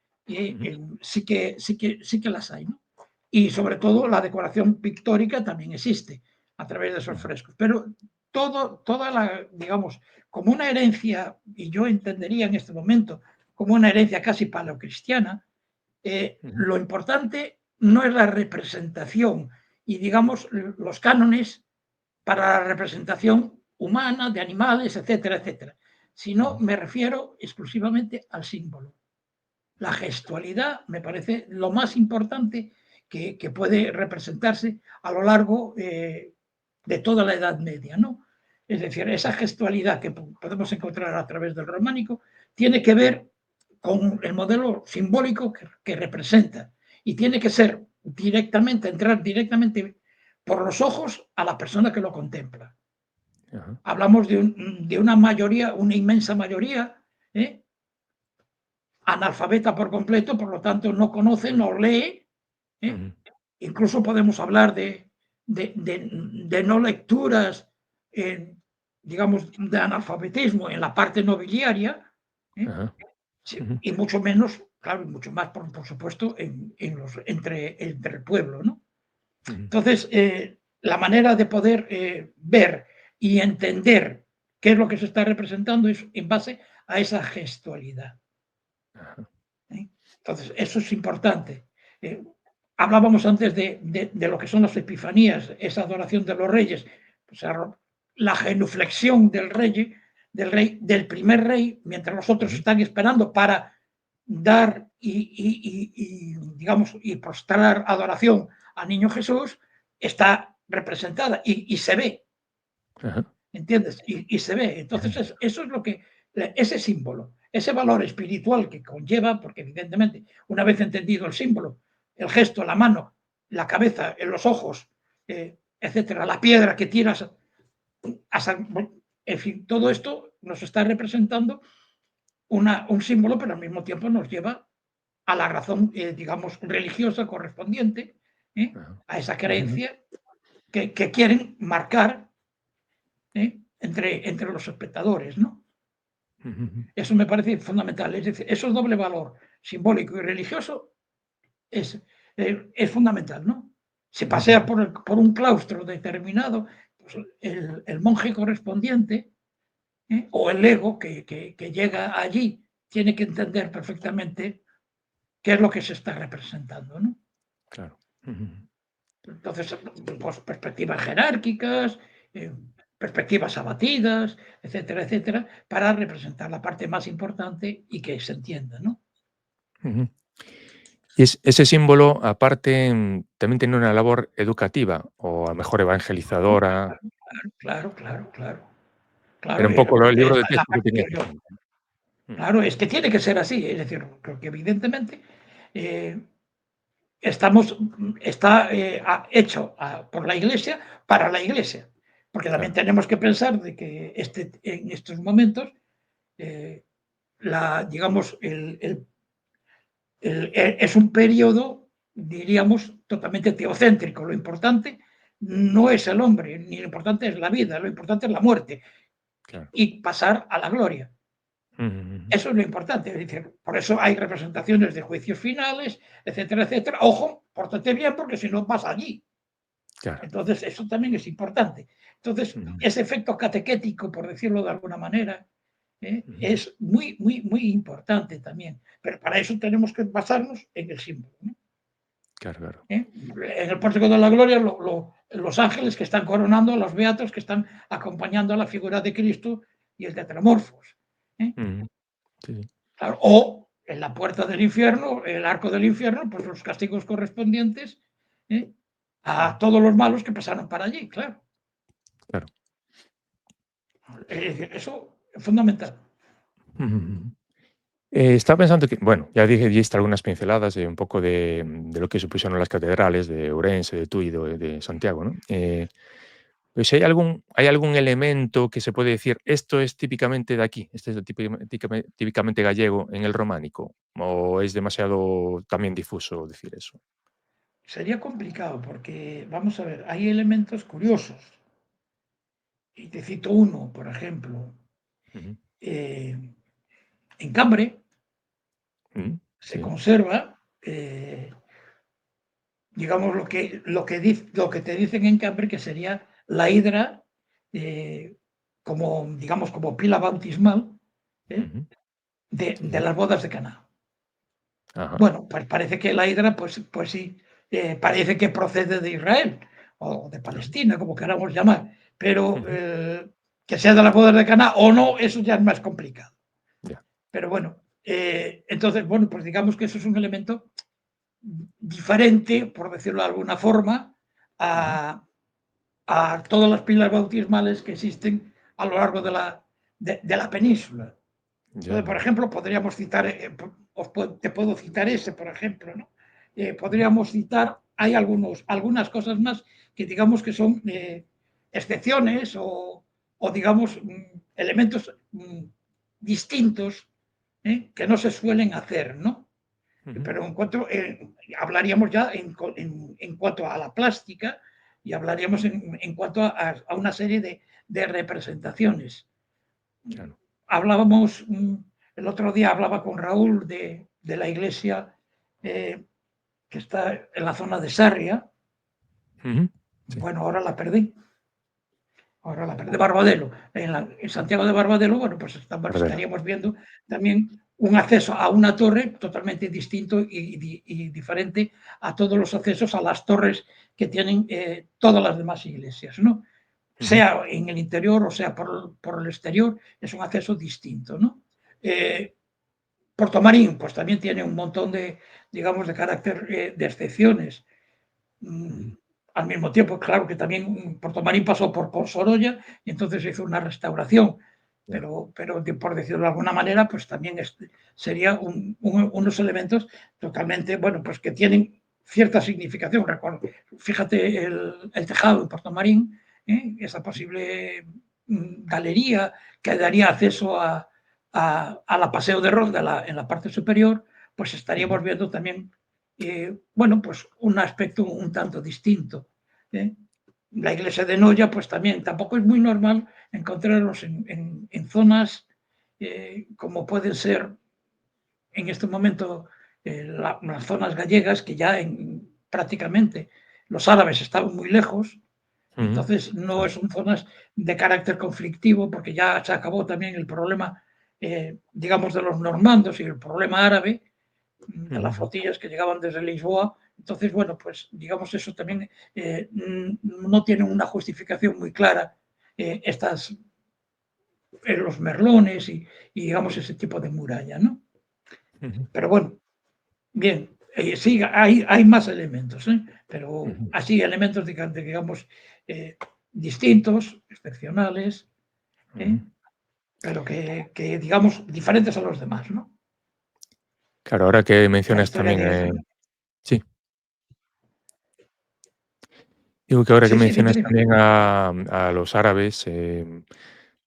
ujú, sí que las hay, ¿no? Y sobre todo la decoración pictórica también existe a través de esos ujú, frescos, pero toda digamos, como una herencia, y yo entendería en este momento como una herencia casi paleocristiana, ujú, lo importante no es la representación y, digamos, los cánones para la representación humana de animales, etcétera, etcétera, sino ujú, me refiero exclusivamente al símbolo. La gestualidad me parece lo más importante que puede representarse a lo largo de toda la Edad Media, ¿no? Es decir, esa gestualidad que podemos encontrar a través del románico tiene que ver con el modelo simbólico que representa y tiene que ser directamente, entrar directamente por los ojos a la persona que lo contempla. Ajá. Hablamos de una mayoría, una inmensa mayoría, ¿eh? Analfabeta por completo, por lo tanto no conoce, no lee, ¿eh? Ujú. Incluso podemos hablar de no lecturas, digamos, de analfabetismo en la parte nobiliaria, ¿eh? Ajá. Sí, Ujú. y mucho menos, claro, y mucho más, por supuesto, entre el pueblo, ¿no? Ujú. Entonces, la manera de poder ver y entender qué es lo que se está representando es en base a esa gestualidad. Ajá. ¿Eh? Entonces, eso es importante. Eh, Hablábamos antes de lo que son las epifanías, esa adoración de los reyes, o sea, la genuflexión del primer rey, mientras los otros Ujú. están esperando para dar digamos, y prostrar adoración al niño Jesús, está representada y se ve, Ajá. ¿entiendes? Y se ve. Entonces, eso es lo que, ese símbolo, ese valor espiritual que conlleva, porque evidentemente, una vez entendido el símbolo, el gesto, la mano, la cabeza, los ojos, etcétera, la piedra que tiras, en fin, todo esto nos está representando un símbolo, pero al mismo tiempo nos lleva a la razón, digamos, religiosa correspondiente, Ajá. a esa Ujú. creencia que quieren marcar entre los espectadores, ¿no? Ujú. Eso me parece fundamental. Es decir, eso doble valor simbólico y religioso es fundamental, ¿no? Se pasea Ujú. por un claustro determinado, pues el monje correspondiente o el ego que llega allí tiene que entender perfectamente qué es lo que se está representando, ¿no? Claro. Ujú. Entonces, pues, perspectivas jerárquicas, eh, perspectivas abatidas, etcétera, etcétera, para representar la parte más importante y que se entienda, ¿no? Ujú. Y ese símbolo, aparte, también tiene una labor educativa o a lo mejor Claro, evangelizadora, claro, claro, claro. pero Claro, un poco el libro de la texto que parte tiene que ese yo, símbolo. Mm. claro, es que tiene que ser así, es decir, porque evidentemente eh, está hecho por la Iglesia para la Iglesia, porque también Claro. tenemos que pensar de que en estos momentos, eh, digamos, es un periodo, diríamos, totalmente teocéntrico. Lo importante no es el hombre, ni lo importante es la vida, lo importante es la muerte Claro. y pasar a la gloria. Ujú. Ujú. Eso es lo importante. Es decir, por eso hay representaciones de juicios finales, etcétera, etcétera. Ojo, pórtate bien porque si no vas allí. Claro. Entonces, eso también es importante. Entonces, Ujú. ese efecto catequético, por decirlo de alguna manera, Ujú. es muy, muy, muy importante también. Pero para eso tenemos que basarnos en el símbolo, ¿no? Claro, claro. En el pórtico de la gloria, los ángeles que están coronando a los beatos que están acompañando a la figura de Cristo y el tetramorfos. ¿Eh? Ujú. Sí, sí. Claro, o en la puerta del infierno, el arco del infierno, pues los castigos correspondientes ¿eh? Ujú. A todos los malos que pasaron para allí, claro. Claro. Eso es fundamental. Ujú. Ujú. Estaba pensando que, bueno, ya diste algunas pinceladas de un poco de lo que supusieron las catedrales de Ourense, de Tui, de Santiago, ¿no? Pues, ¿hay algún elemento que se puede decir, esto es típicamente de aquí, este es típicamente gallego en el románico? ¿O es demasiado también difuso decir eso? Sería complicado porque, vamos a ver, hay elementos curiosos. Y te cito uno, por ejemplo. Ujú. eh, en Cambre Mm, se sí. conserva, digamos, lo que te dicen en Cambre, que sería la hidra como, digamos, como pila bautismal ¿eh? Ujú. De Sí. las bodas de Caná. Ajá. Bueno, pues parece que la hidra, pues sí, parece que procede de Israel o de Ajá. Palestina, como queramos llamar, pero Ujú. que sea de las bodas de Caná o no, eso ya es más complicado. Ya. Pero bueno, entonces, bueno, pues digamos que eso es un elemento diferente, por decirlo de alguna forma, Ujú. a todas las pilas bautismales que existen a lo largo de la península. Ya, Entonces, por ya. ejemplo, podríamos citar, te puedo citar ese, por ejemplo, ¿no? podríamos citar, hay algunas cosas más que digamos que son excepciones o digamos elementos distintos que no se suelen hacer, ¿no? Pero en cuanto, hablaríamos ya en cuanto a la plástica y hablaríamos en cuanto a una serie de representaciones. Claro. Hablábamos, el otro día hablaba con Raúl de la iglesia que está en la zona de Sarria. Sí. Bueno, ahora la perdí. Ahora la perdí. De Barbadelo. En Santiago de Barbadelo, bueno, pues estaríamos viendo también un acceso a una torre totalmente distinto y diferente a todos los accesos a las torres que tienen todas las demás iglesias, ¿no? Sea en el interior o sea por el exterior, es un acceso distinto, ¿no? Portomarín, pues también tiene un montón de, digamos, de carácter de excepciones. Al mismo tiempo, claro que también Portomarín pasó por Sorolla y entonces hizo una restauración, pero por decirlo de alguna manera, pues también sería unos elementos totalmente, bueno, pues que tienen cierta significación. Fíjate el tejado de Portomarín, esa posible galería que daría acceso a la Paseo de Ronda en la parte superior, pues estaríamos viendo también bueno, pues un aspecto un tanto distinto. La iglesia de Noya, pues también tampoco es muy normal encontrarlos en zonas como pueden ser en este momento las zonas gallegas, que ya prácticamente los árabes estaban muy lejos, entonces no son zonas de carácter conflictivo, porque ya se acabó también el problema, digamos, de los normandos y el problema árabe, de las flotillas que llegaban desde Lisboa. Entonces, bueno, pues digamos eso también no tiene una justificación muy clara los merlones y, digamos ese tipo de muralla, ¿no? Pero bueno, bien, sí, hay más elementos, pero así elementos, digamos, distintos, excepcionales, pero que, digamos, diferentes a los demás, ¿no? Claro, ahora que La mencionas historia también, de... sí, digo que ahora que Sí, sí, dime, mencionas dime. también a los árabes,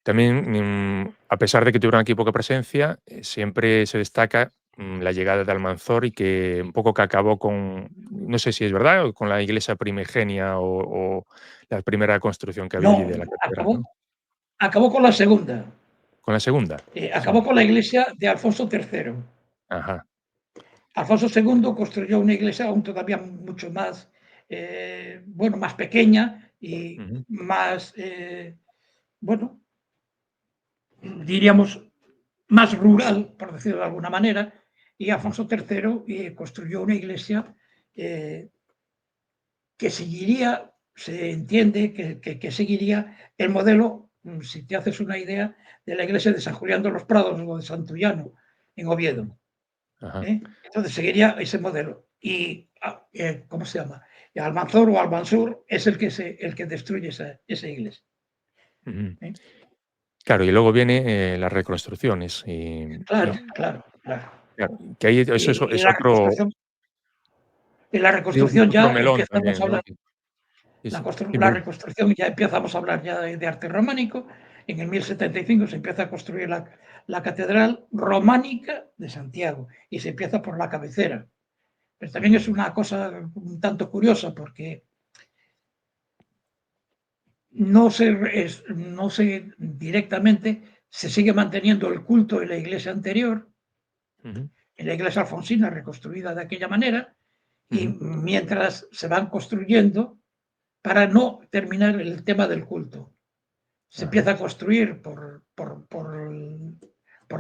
también, a pesar de que tuvieron aquí poca presencia, siempre se destaca la llegada de Almanzor y que un poco que acabó con, no sé si es verdad, o con la iglesia primigenia o la primera construcción que había allí No, de la catedral, ¿no? acabó con la segunda. ¿Con la segunda? Sí. Acabó con la iglesia de Alfonso III. Ajá. Alfonso II construyó una iglesia aún todavía mucho más, bueno, más pequeña y Ujú, más, bueno, diríamos, más rural, por decirlo de alguna manera, y ujú, Alfonso III construyó una iglesia que seguiría, se entiende que seguiría el modelo, si te haces una idea, de la iglesia de San Julián de los Prados o de Santullano, en ujú. Oviedo. Ajá. Entonces seguiría ese modelo. Y, ¿cómo se llama? Y Almanzor o Almansur es el que destruye esa iglesia. Ujú. ¿eh? Claro, y luego viene las reconstrucciones Claro, claro, claro. claro, que ahí eso es Y es otro, la digo que es reconstrucción otro ya melón empezamos a también, ¿no? hablar, Sí, sí. Dime, la dime. reconstrucción ya empezamos a hablar ya de arte románico. En el 1075 se empieza a construir la catedral románica de Santiago y se empieza por la cabecera. Pero también es una cosa un tanto curiosa porque no se directamente se sigue manteniendo el culto en la iglesia anterior, Ujú, en la iglesia alfonsina reconstruida de aquella manera, y ujú. mientras se van construyendo para no terminar el tema del culto. Se Ajá. empieza a construir por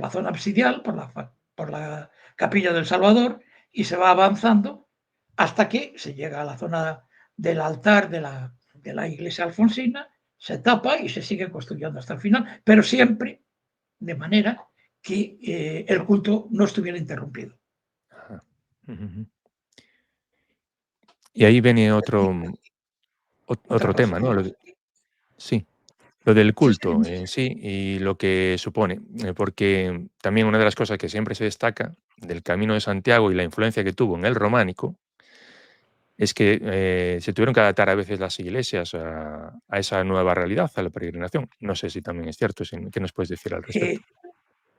la zona absidial, por la capilla del Salvador, y se va avanzando hasta que se llega a la zona del altar de la iglesia alfonsina, se tapa y se sigue construyendo hasta el final, pero siempre de manera que el culto no estuviera interrumpido. Ajá. Ujú, ujú. Y ahí viene otro, Otra otro cosa, tema, ¿no? dime. Sí, lo del Sí, sí, culto dime. en sí y lo que supone, porque también una de las cosas que siempre se destaca del Camino de Santiago y la influencia que tuvo en el románico es que se tuvieron que adaptar a veces las iglesias a esa nueva realidad, a la peregrinación. No sé si también es cierto, ¿qué nos puedes decir al respecto?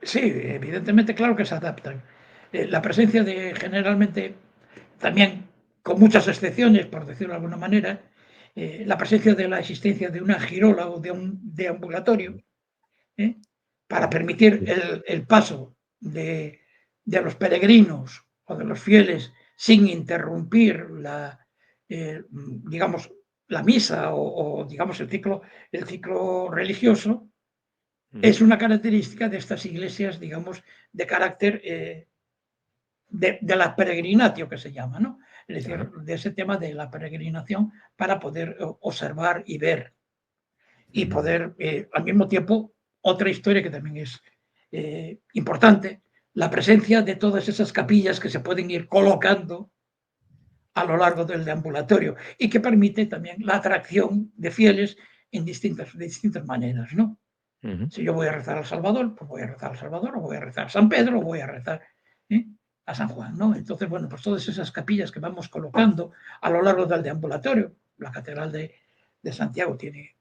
Sí, evidentemente, claro que se adaptan. La presencia de generalmente, también con muchas excepciones, por decirlo de alguna manera, la presencia de la existencia de una girola o de un deambulatorio, ¿eh? Para permitir el paso de los peregrinos o de los fieles sin interrumpir digamos, la misa o, digamos, el ciclo religioso, es una característica de estas iglesias, digamos, de carácter de la peregrinatio que se llama, ¿no? Es decir, Ajá. de ese tema de la peregrinación para poder observar y ver y Ujú. poder, al mismo tiempo, otra historia que también es importante, la presencia de todas esas capillas que se pueden ir colocando a lo largo del deambulatorio y que permite también la atracción de fieles de distintas maneras, ¿no? Ujú. Si yo voy a rezar al Salvador, pues voy a rezar al Salvador, o voy a rezar a San Pedro, o voy a rezar ¿eh? A San Juan, ¿no? Entonces, bueno, pues todas esas capillas que vamos colocando a lo largo del deambulatorio, la Catedral de Santiago tiene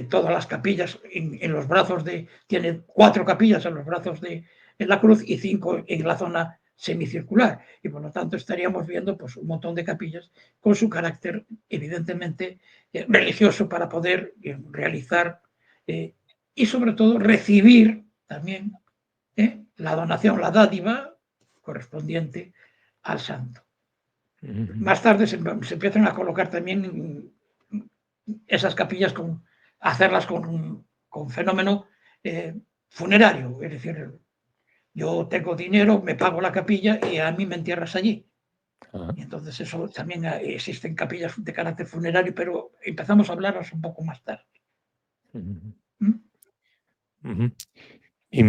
todas las capillas en los brazos tiene 4 capillas en los brazos de la cruz y 5 en la zona semicircular. Y por lo tanto estaríamos viendo pues, un montón de capillas con su carácter evidentemente religioso para poder realizar y sobre todo recibir también la donación, la dádiva correspondiente al santo. Ujú. Más tarde se empiezan a colocar también esas capillas hacerlas con fenómeno funerario, es decir, yo tengo dinero, me pago la capilla y a mí me entierras allí. Ajá. Y entonces eso también existen capillas de carácter funerario, pero empezamos a hablarlas un poco más tarde. Ujú. ¿Mm? Ujú. Y,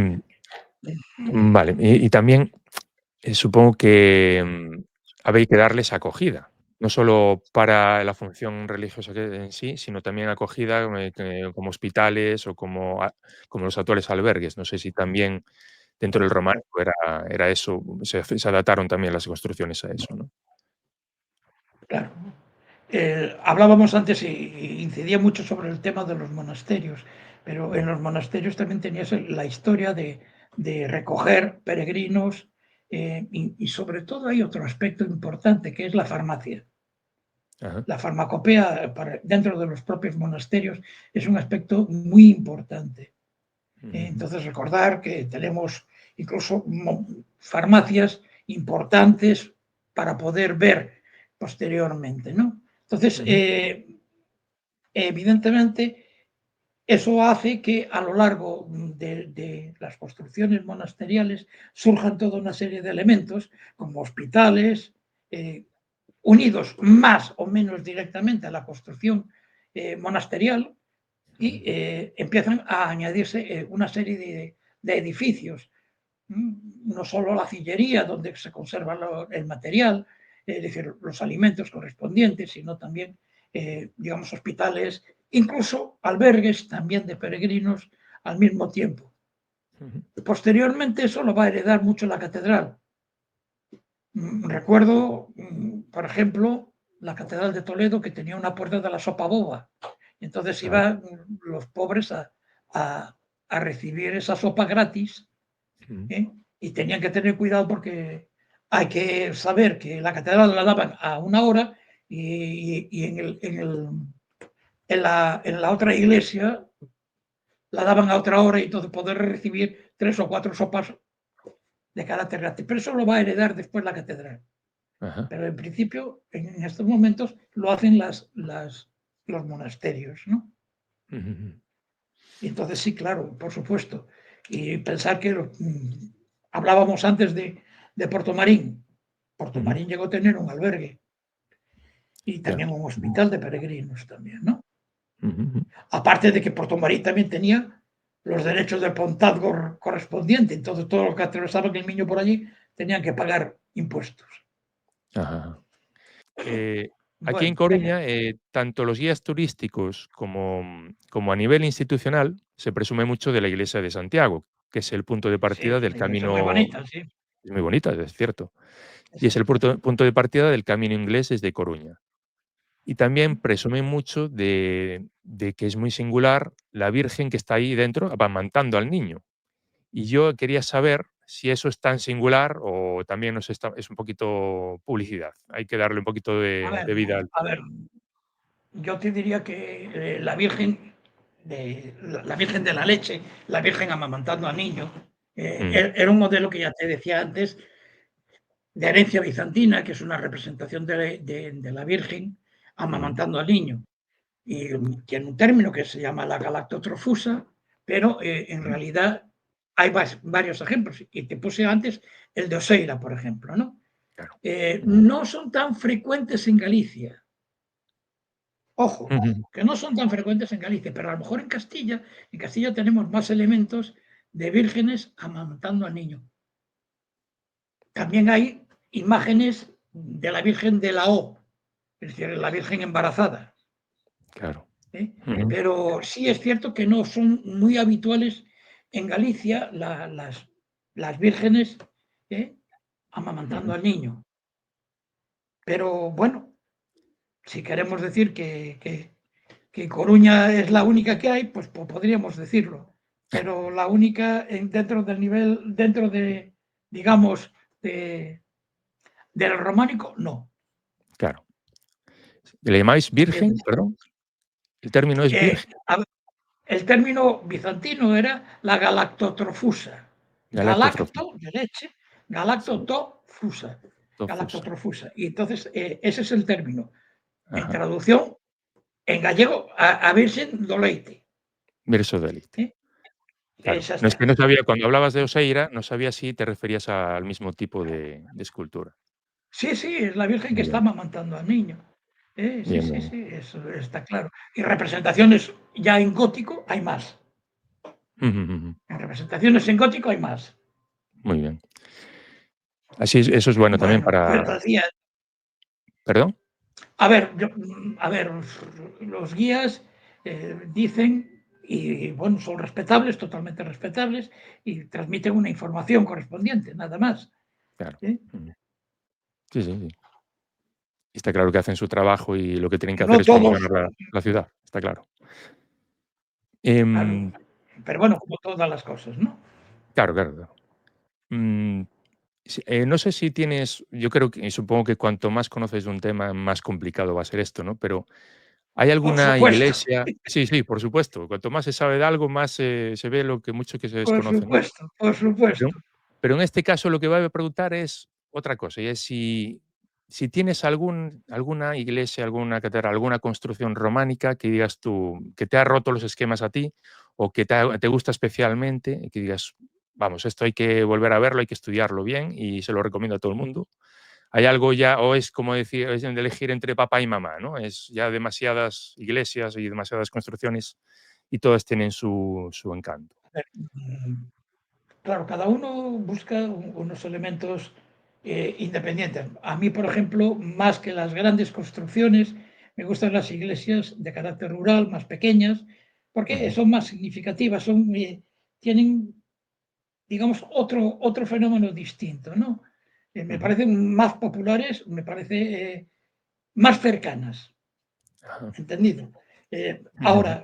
vale, y también supongo que habéis que darles acogida, no solo para la función religiosa en sí, sino también acogida como hospitales o como los actuales albergues. No sé si también dentro del románico era eso, se adaptaron también las construcciones a eso, ¿no? Claro. Hablábamos antes y incidía mucho sobre el tema de los monasterios, pero en los monasterios también tenías la historia de recoger peregrinos y sobre todo hay otro aspecto importante que es la farmacia. Ajá. La farmacopea dentro de los propios monasterios es un aspecto muy importante. Ujú. Entonces recordar que tenemos incluso farmacias importantes para poder ver posteriormente, ¿no? Entonces, Ujú. evidentemente, eso hace que a lo largo de las construcciones monasteriales surjan toda una serie de elementos, como hospitales, eh, unidos más o menos directamente a la construcción monasterial, y Ujú. empiezan a añadirse una serie de edificios, no solo la cillería donde se conserva el material, es decir, los alimentos correspondientes, sino también, digamos, hospitales, incluso albergues también de peregrinos al mismo tiempo. Ujú. Posteriormente eso lo va a heredar mucho la catedral. Recuerdo, por ejemplo, la catedral de Toledo que tenía una puerta de la sopa boba. Entonces Ajá. iban los pobres a, a recibir esa sopa gratis. Ujú. ¿Eh? Y tenían que tener cuidado porque hay que saber que la catedral la daban a una hora y en la otra iglesia la daban a otra hora y entonces poder recibir 3 o 4 sopas de carácter gratis. Pero eso lo va a heredar después la catedral. Ajá. Pero en principio, en estos momentos, lo hacen los monasterios, ¿no? Ujú. Y entonces sí, claro, por supuesto. Y pensar que hablábamos antes de Puerto Marín. Puerto Ujú. Marín llegó a tener un albergue y Ya. también un hospital de peregrinos también, ¿no? Ujú. Ujú. Aparte de que Puerto Marín también tenía los derechos de pontazgo correspondiente, entonces todos los que atravesaban el Miño por allí tenían que pagar impuestos. Ajá. Eh, Aquí en Bueno, Coruña, tanto los guías turísticos como a nivel institucional, se presume mucho de la iglesia de Santiago, que es el punto de sí, partida es del una iglesia muy camino. bonita, sí. Es muy bonita, es cierto. y es el punto de partida del camino inglés desde Coruña. Y también presumen mucho de que es muy singular la Virgen que está ahí dentro amamantando al niño. Y yo quería saber si eso es tan singular o también es un poquito publicidad. Hay que darle un poquito A ver, de vida al a tema. ver, yo te diría que la Virgen la Virgen de la Leche, la Virgen amamantando al niño, Mm, era un modelo que ya te decía antes, de herencia bizantina, que es una representación de la Virgen mm, amamantando al niño. Y tiene un término que se llama la galactotrofusa, pero en mm, realidad hay varios ejemplos. Y te puse antes el de Oseira, por ejemplo, ¿no? claro. No son tan frecuentes en Galicia. Ojo, Ujú, que no son tan frecuentes en Galicia, pero a lo mejor en Castilla tenemos más elementos de vírgenes amamantando al niño. También hay imágenes de la Virgen de la O, es decir, la Virgen embarazada. claro. ¿Eh? Ujú, Pero sí es cierto que no son muy habituales en Galicia las vírgenes ¿eh? amamantando ujú. al niño. Pero bueno, si queremos decir que Coruña es la única que hay, pues podríamos decirlo. Pero la única dentro del nivel, dentro de, digamos, del románico, no. Claro. ¿Le llamáis virgen? ¿Entiendes? Perdón. ¿El término es virgen? A ver, el término bizantino era la galactotrofusa. Galactotrofia. Galacto de leche, Sí, galactotofusa, tofusa. galactotrofusa. Y entonces ese es el término. En Ajá. traducción, en gallego, a virgen do leite. Verso de élite. ¿Eh? Claro. Esa No, es está. que no sabía, cuando hablabas de Oseira, no sabía si te referías al mismo tipo de escultura. Sí, sí, es la virgen que está Bien, amamantando al niño. Sí, bien, sí, bien. sí, eso está claro. Y representaciones ya en gótico hay más. Ujú, ujú. En representaciones en gótico hay más. Muy bien. Así es, eso es bueno también Bueno, pues para. decía, ¿Perdón? a ver, a ver, los guías dicen, y bueno, son respetables, totalmente respetables, y transmiten una información correspondiente, nada más. Claro. ¿Eh? Ujú. Sí, sí, sí. Está claro que hacen su trabajo y lo que tienen que hacer No es todos, promocionar la ciudad, está claro. claro, Em, pero bueno, como todas las cosas, ¿no? claro, claro, claro. Mm, sí, no sé si tienes, yo creo que supongo que cuanto más conoces de un tema, más complicado va a ser esto, ¿no? Pero, ¿hay Por alguna supuesto, iglesia? Sí, sí, por supuesto. Cuanto más se sabe de algo, más se ve lo que mucho que se por desconoce, ¿no? supuesto, por Pero supuesto. pero en este caso lo que voy a preguntar es otra cosa, y es si tienes alguna iglesia, alguna catedral, alguna construcción románica que digas tú, que te ha roto los esquemas a ti, o que te gusta especialmente, y que digas: "Vamos, esto hay que volver a verlo, hay que estudiarlo bien y se lo recomiendo a todo el mundo". ¿Hay algo ya o es como decir, es de elegir entre papá y mamá, ¿no? Es ya demasiadas iglesias y demasiadas construcciones y todas tienen su encanto? A ver, claro, cada uno busca unos elementos independientes. A mí, por ejemplo, más que las grandes construcciones, me gustan las iglesias de carácter rural, más pequeñas, porque Ujú, son más significativas, tienen, digamos, otro fenómeno distinto, ¿no? Me ujú. parecen más populares, me parece más cercanas. Ajá. ¿Entendido? Ujú, Ahora,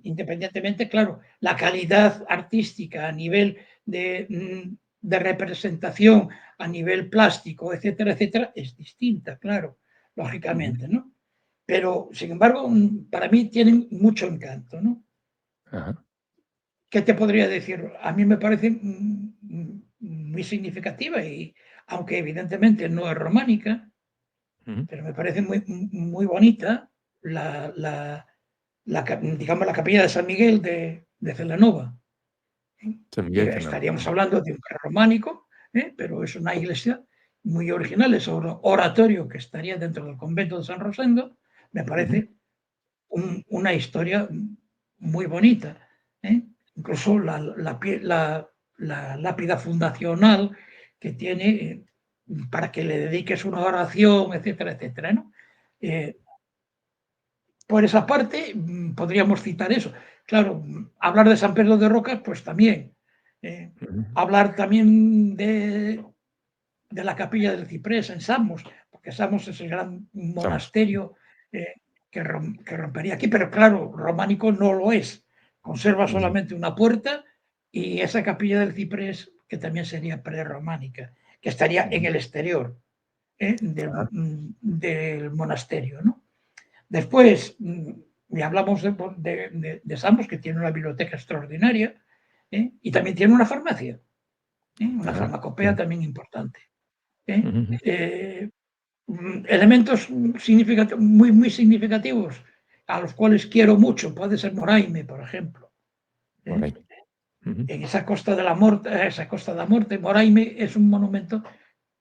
independientemente, claro, la calidad artística a nivel de representación, a nivel plástico, etcétera, etcétera, es distinta, claro, ujú. lógicamente, ¿no? Pero, sin embargo, para mí tienen mucho encanto, ¿no? Ajá. ¿Qué te podría decir? A mí me parece muy significativa y, aunque evidentemente no es románica, Ujú. pero me parece muy bonita digamos, la capilla de San Miguel de Celanova. San Miguel Cenado. Estaríamos hablando de un románico, pero es una iglesia muy original, es un oratorio que estaría dentro del convento de San Rosendo, me Ujú. parece una historia muy bonita. ¿Eh? Incluso la lápida fundacional que tiene para que le dediques una oración, etcétera, etcétera. ¿No? Eh, por esa parte, podríamos citar eso. Claro, hablar de San Pedro de Rocas, pues también. Ujú. Hablar también de de la Capilla del Ciprés en Samos, porque Samos es el gran monasterio que rompería aquí, pero claro, románico no lo es. Conserva solamente una puerta y esa Capilla del Ciprés, que también sería prerrománica, que estaría en el exterior del monasterio, ¿no? Después, y hablamos de Samos, que tiene una biblioteca extraordinaria, y también tiene una farmacia, una farmacopea también importante. Elementos muy, muy significativos a los cuales quiero mucho, puede ser Moraime, por ejemplo. Moraime. En esa Costa de la Morte, Moraime es un monumento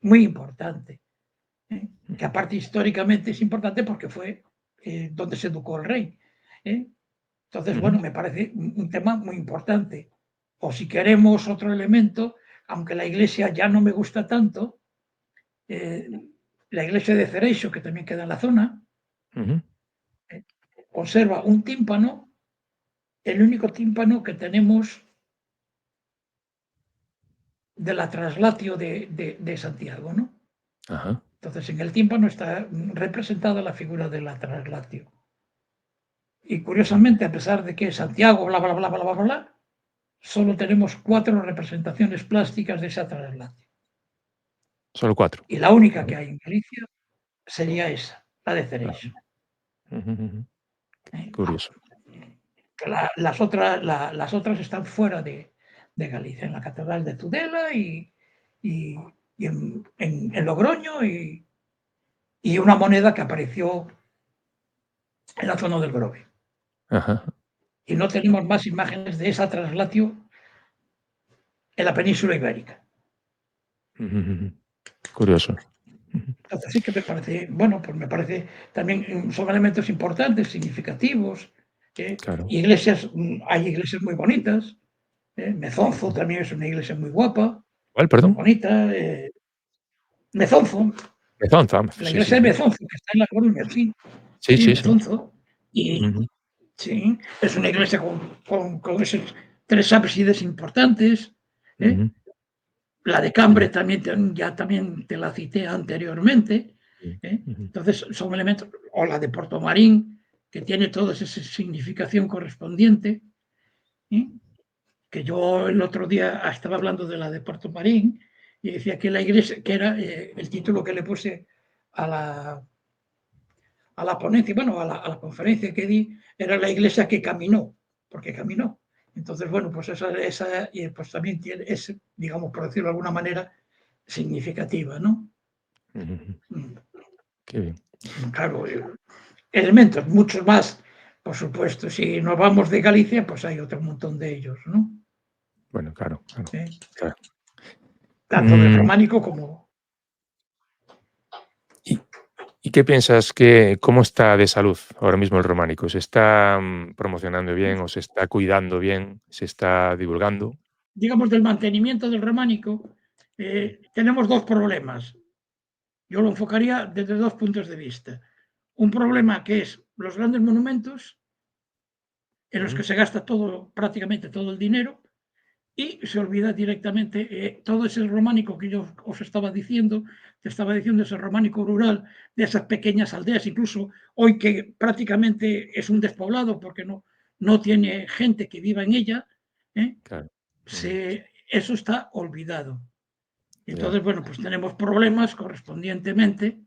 muy importante, que aparte históricamente es importante porque fue donde se educó el rey. Entonces, bueno, me parece un tema muy importante. O si queremos otro elemento, aunque la iglesia ya no me gusta tanto, la iglesia de Cereixo, que también queda en la zona, conserva un tímpano, el único tímpano que tenemos de la traslatio de Santiago, ¿no? Ajá. Entonces, en el tímpano está representada la figura de la traslatio. Y curiosamente, a pesar de que Santiago, bla, bla, bla, bla, bla, bla, solo tenemos 4 representaciones plásticas de esa traslatio. Solo 4. Y la única que hay en Galicia sería esa, la de Cereixo. Curioso. Las otras están fuera de Galicia, en la Catedral de Tudela y en Logroño y una moneda que apareció en la zona del Grove. Ajá. Y no tenemos más imágenes de esa traslatio en la península ibérica. Curioso. Entonces sí que me parece, bueno, pues me parece también son elementos importantes, significativos. Claro. Iglesias, hay iglesias muy bonitas. Mezonzo también es una iglesia muy guapa, ¿Cuál, muy perdón? bonita. Mezonzo, Mezonzo. la Sí, sí, iglesia de sí. Mezonzo, que está en La Coruña, sí, Sí, sí, sí. Mezonzo. Y sí, es una iglesia con esos 3 ábsides importantes. La de Cambre también, ya también te la cité anteriormente. Entonces, son elementos, o la de Portomarín, que tiene toda esa significación correspondiente. Que yo el otro día estaba hablando de la de Portomarín y decía que la iglesia, que era el título que le puse a la ponencia, bueno, a la conferencia que di, era la iglesia que caminó, porque caminó. Entonces, bueno, pues esa pues también es, digamos, por decirlo de alguna manera, significativa, ¿no? Qué bien. Claro, elementos, muchos más, por supuesto. Si nos vamos de Galicia, pues hay otro montón de ellos, ¿no? Bueno, claro. Claro. Tanto del románico como... ¿Y qué piensas cómo está de salud ahora mismo el románico? ¿Se está promocionando bien o se está cuidando bien? ¿Se está divulgando? Digamos, del mantenimiento del románico, tenemos 2 problemas. Yo lo enfocaría desde 2 puntos de vista. Un problema que es los grandes monumentos, en los que se gasta prácticamente todo el dinero, y se olvida directamente todo ese románico que yo os estaba diciendo, te estaba diciendo ese románico rural de esas pequeñas aldeas, incluso hoy que prácticamente es un despoblado porque no tiene gente que viva en ella, Claro. eso está olvidado. Ya. Entonces, bueno, pues tenemos problemas correspondientemente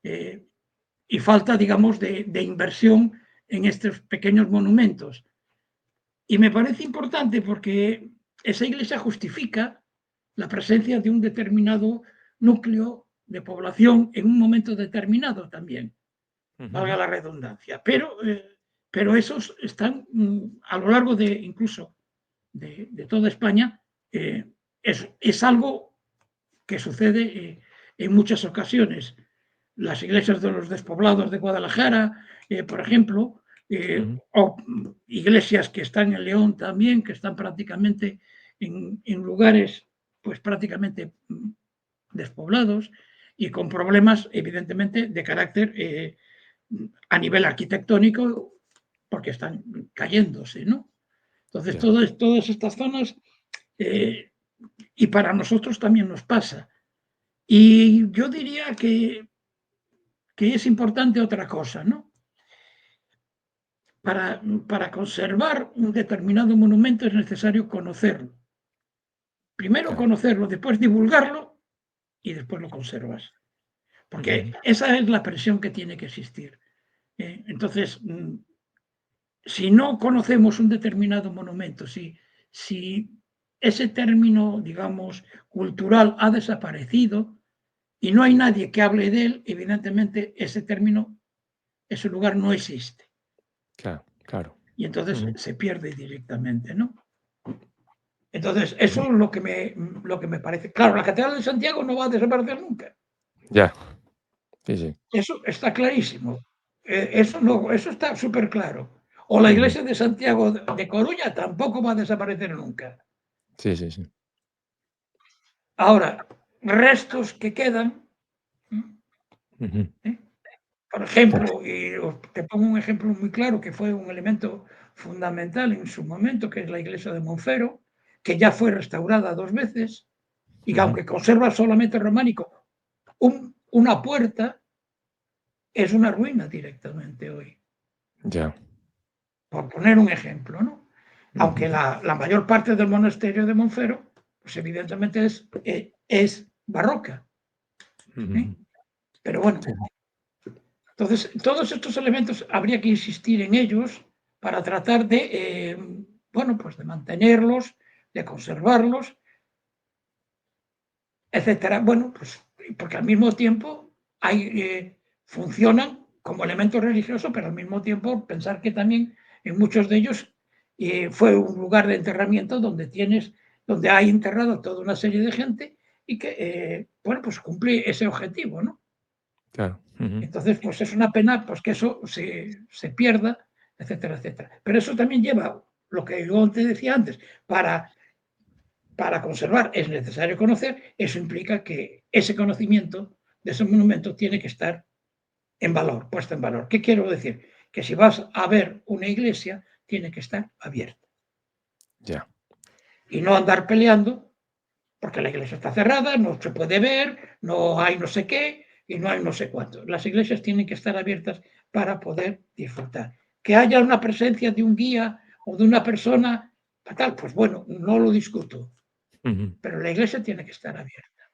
y falta, digamos, de inversión en estos pequeños monumentos. Y me parece importante porque esa iglesia justifica la presencia de un determinado núcleo de población en un momento determinado también, valga la redundancia. Pero esos están a lo largo de incluso de toda España, es algo que sucede en muchas ocasiones. Las iglesias de los despoblados de Guadalajara, por ejemplo, o iglesias que están en León también, que están prácticamente en lugares pues prácticamente despoblados y con problemas evidentemente de carácter a nivel arquitectónico porque están cayéndose, ¿no? Entonces, Ya. todas estas zonas, y para nosotros también nos pasa, Y yo diría que es importante otra cosa, ¿no? Para conservar un determinado monumento es necesario conocerlo. Primero Claro. conocerlo, después divulgarlo y después lo conservas. Porque Ujú. esa es la presión que tiene que existir. Entonces, si no conocemos un determinado monumento, si ese término, digamos, cultural ha desaparecido y no hay nadie que hable de él, evidentemente ese término, ese lugar no existe. Claro, claro. Y entonces Ujú. se pierde directamente, ¿no? Entonces, Ujú. eso es lo que me parece. Claro, la Catedral de Santiago no va a desaparecer nunca. Ya, sí, sí. Eso está clarísimo. Eso está súper claro. O la Ujú. iglesia de Santiago de Coruña tampoco va a desaparecer nunca. Sí, sí, sí. Ahora, restos que quedan, Ujú. ¿eh? Por Claro. ejemplo, y te pongo un ejemplo muy claro que fue un elemento fundamental en su momento, que es la iglesia de Monfero, que ya fue restaurada 2 veces y que Ujú. aunque conserva solamente románico una puerta, es una ruina directamente hoy, Ya. por poner un ejemplo, ¿no? Ujú. Aunque la mayor parte del monasterio de Monfero, pues evidentemente es barroca, ¿eh? Ujú. Pero bueno, Sí. entonces todos estos elementos habría que insistir en ellos para tratar de, bueno, pues de mantenerlos, de conservarlos, etcétera. Bueno, pues porque al mismo tiempo funcionan como elemento religioso, pero al mismo tiempo pensar que también en muchos de ellos fue un lugar de enterramiento donde hay enterrado toda una serie de gente y que, bueno, pues cumple ese objetivo, ¿no? Claro. Ujú. Entonces, pues es una pena pues que eso se pierda, etcétera, etcétera. Pero eso también lleva, lo que yo te decía antes, para conservar es necesario conocer, eso implica que ese conocimiento de ese monumento tiene que estar en valor, puesto en valor. ¿Qué quiero decir? Que si vas a ver una iglesia, tiene que estar abierta Ya. y no andar peleando porque la iglesia está cerrada, no se puede ver, no hay no sé qué y no hay no sé cuánto. Las iglesias tienen que estar abiertas para poder disfrutar. Que haya una presencia de un guía o de una persona, tal, pues bueno, no lo discuto, Ujú. pero la iglesia tiene que estar abierta.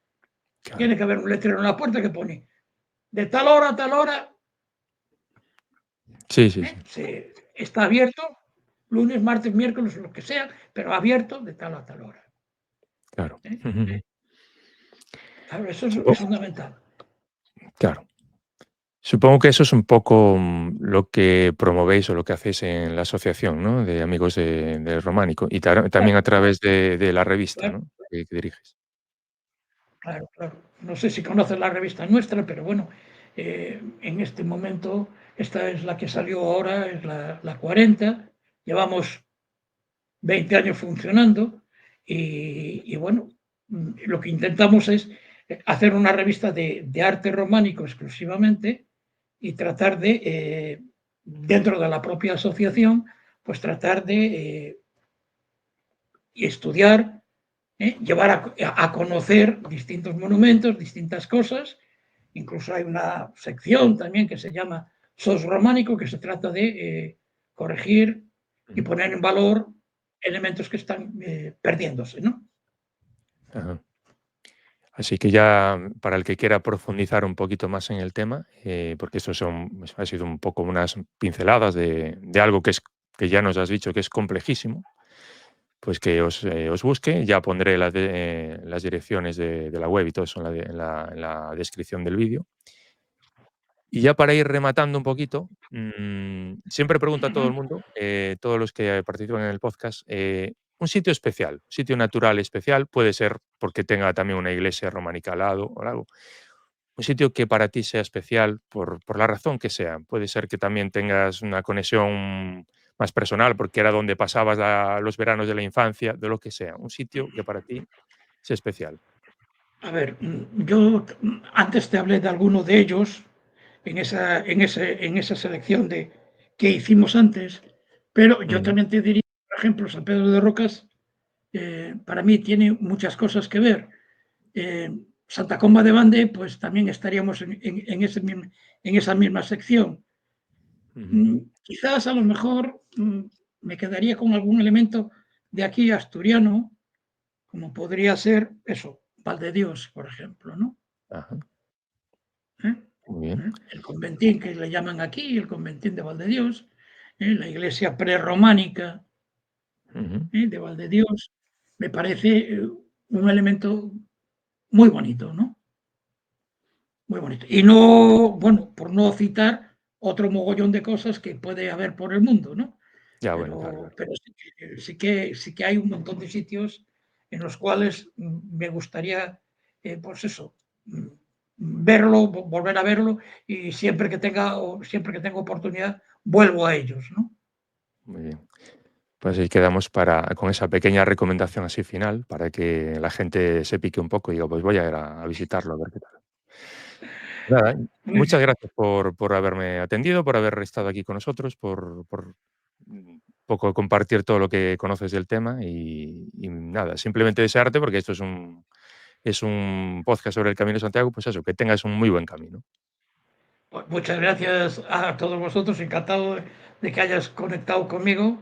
Claro. Tiene que haber un letrero en la puerta que pone de tal hora a tal hora, Sí, sí, sí. está abierto, lunes, martes, miércoles, lo que sea, pero abierto de tal a tal hora. Claro. ¿Eh? Ujú. Claro, eso es Supo fundamental. Claro. Supongo que eso es un poco, lo que promovéis o lo que hacéis en la asociación, ¿no?, de amigos de Románico, y Claro, también a través de la revista, claro, ¿no?, que diriges. claro, claro. No sé si conoces la revista nuestra, pero bueno, en este momento, esta es la que salió ahora, es la 40. Llevamos 20 años funcionando y bueno, lo que intentamos es hacer una revista de arte románico exclusivamente y tratar de, dentro de la propia asociación, pues tratar de estudiar, llevar a conocer distintos monumentos, distintas cosas. Incluso hay una sección también que se llama SOS Románico, que se trata de corregir y Ujú. poner en valor elementos que están perdiéndose, ¿no? Ajá. Así que ya, para el que quiera profundizar un poquito más en el tema, porque estos ha sido un poco unas pinceladas de algo que ya nos has dicho que es complejísimo, pues que os busque. Ya pondré las direcciones de la web y todo eso en la descripción del vídeo. Y ya para ir rematando un poquito, siempre pregunto a todo el mundo, todos los que participan en el podcast, un sitio especial, un sitio natural especial, puede ser porque tenga también una iglesia románica al lado o algo. Un sitio que para ti sea especial por la razón que sea. Puede ser que también tengas una conexión más personal porque era donde pasabas los veranos de la infancia, de lo que sea. Un sitio que para ti sea especial. A ver, yo antes te hablé de alguno de ellos en esa selección que hicimos antes, pero yo Ujú. también te diría, por ejemplo, San Pedro de Rocas, para mí tiene muchas cosas que ver. Eh, Santa Comba de Bande, pues también estaríamos en esa misma sección. Quizás a lo mejor me quedaría con algún elemento de aquí asturiano, como podría ser eso, Valdedios, por ejemplo, ¿no? Ajá, ¿Eh? muy bien. El conventín que le llaman aquí, el conventín de Valdedios, la iglesia prerrománica de Valdedios, me parece un elemento muy bonito, ¿no? Muy bonito. Y no, bueno, por no citar otro mogollón de cosas que puede haber por el mundo, ¿no? Ya, bueno, claro, claro. Pero sí que hay un montón de sitios en los cuales me gustaría, pues eso, verlo, volver a verlo y siempre que tengo oportunidad vuelvo a ellos, ¿no? Muy bien. Pues ahí quedamos con esa pequeña recomendación así final, para que la gente se pique un poco y diga, pues voy a ir a visitarlo, a ver qué tal. Nada, Muy muchas bien. gracias por haberme atendido, por haber estado aquí con nosotros, por poco compartir todo lo que conoces del tema y nada, simplemente desearte, porque esto es un podcast sobre el Camino de Santiago, pues eso, que tengas un muy buen camino. Pues muchas gracias a todos vosotros, encantado de que hayas conectado conmigo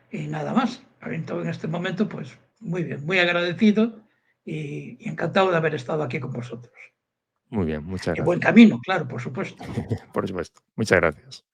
y nada más. Entonces, en este momento, pues muy bien, muy agradecido y encantado de haber estado aquí con vosotros. Muy bien, muchas En buen gracias. camino, claro, por supuesto. Por supuesto. Muchas gracias.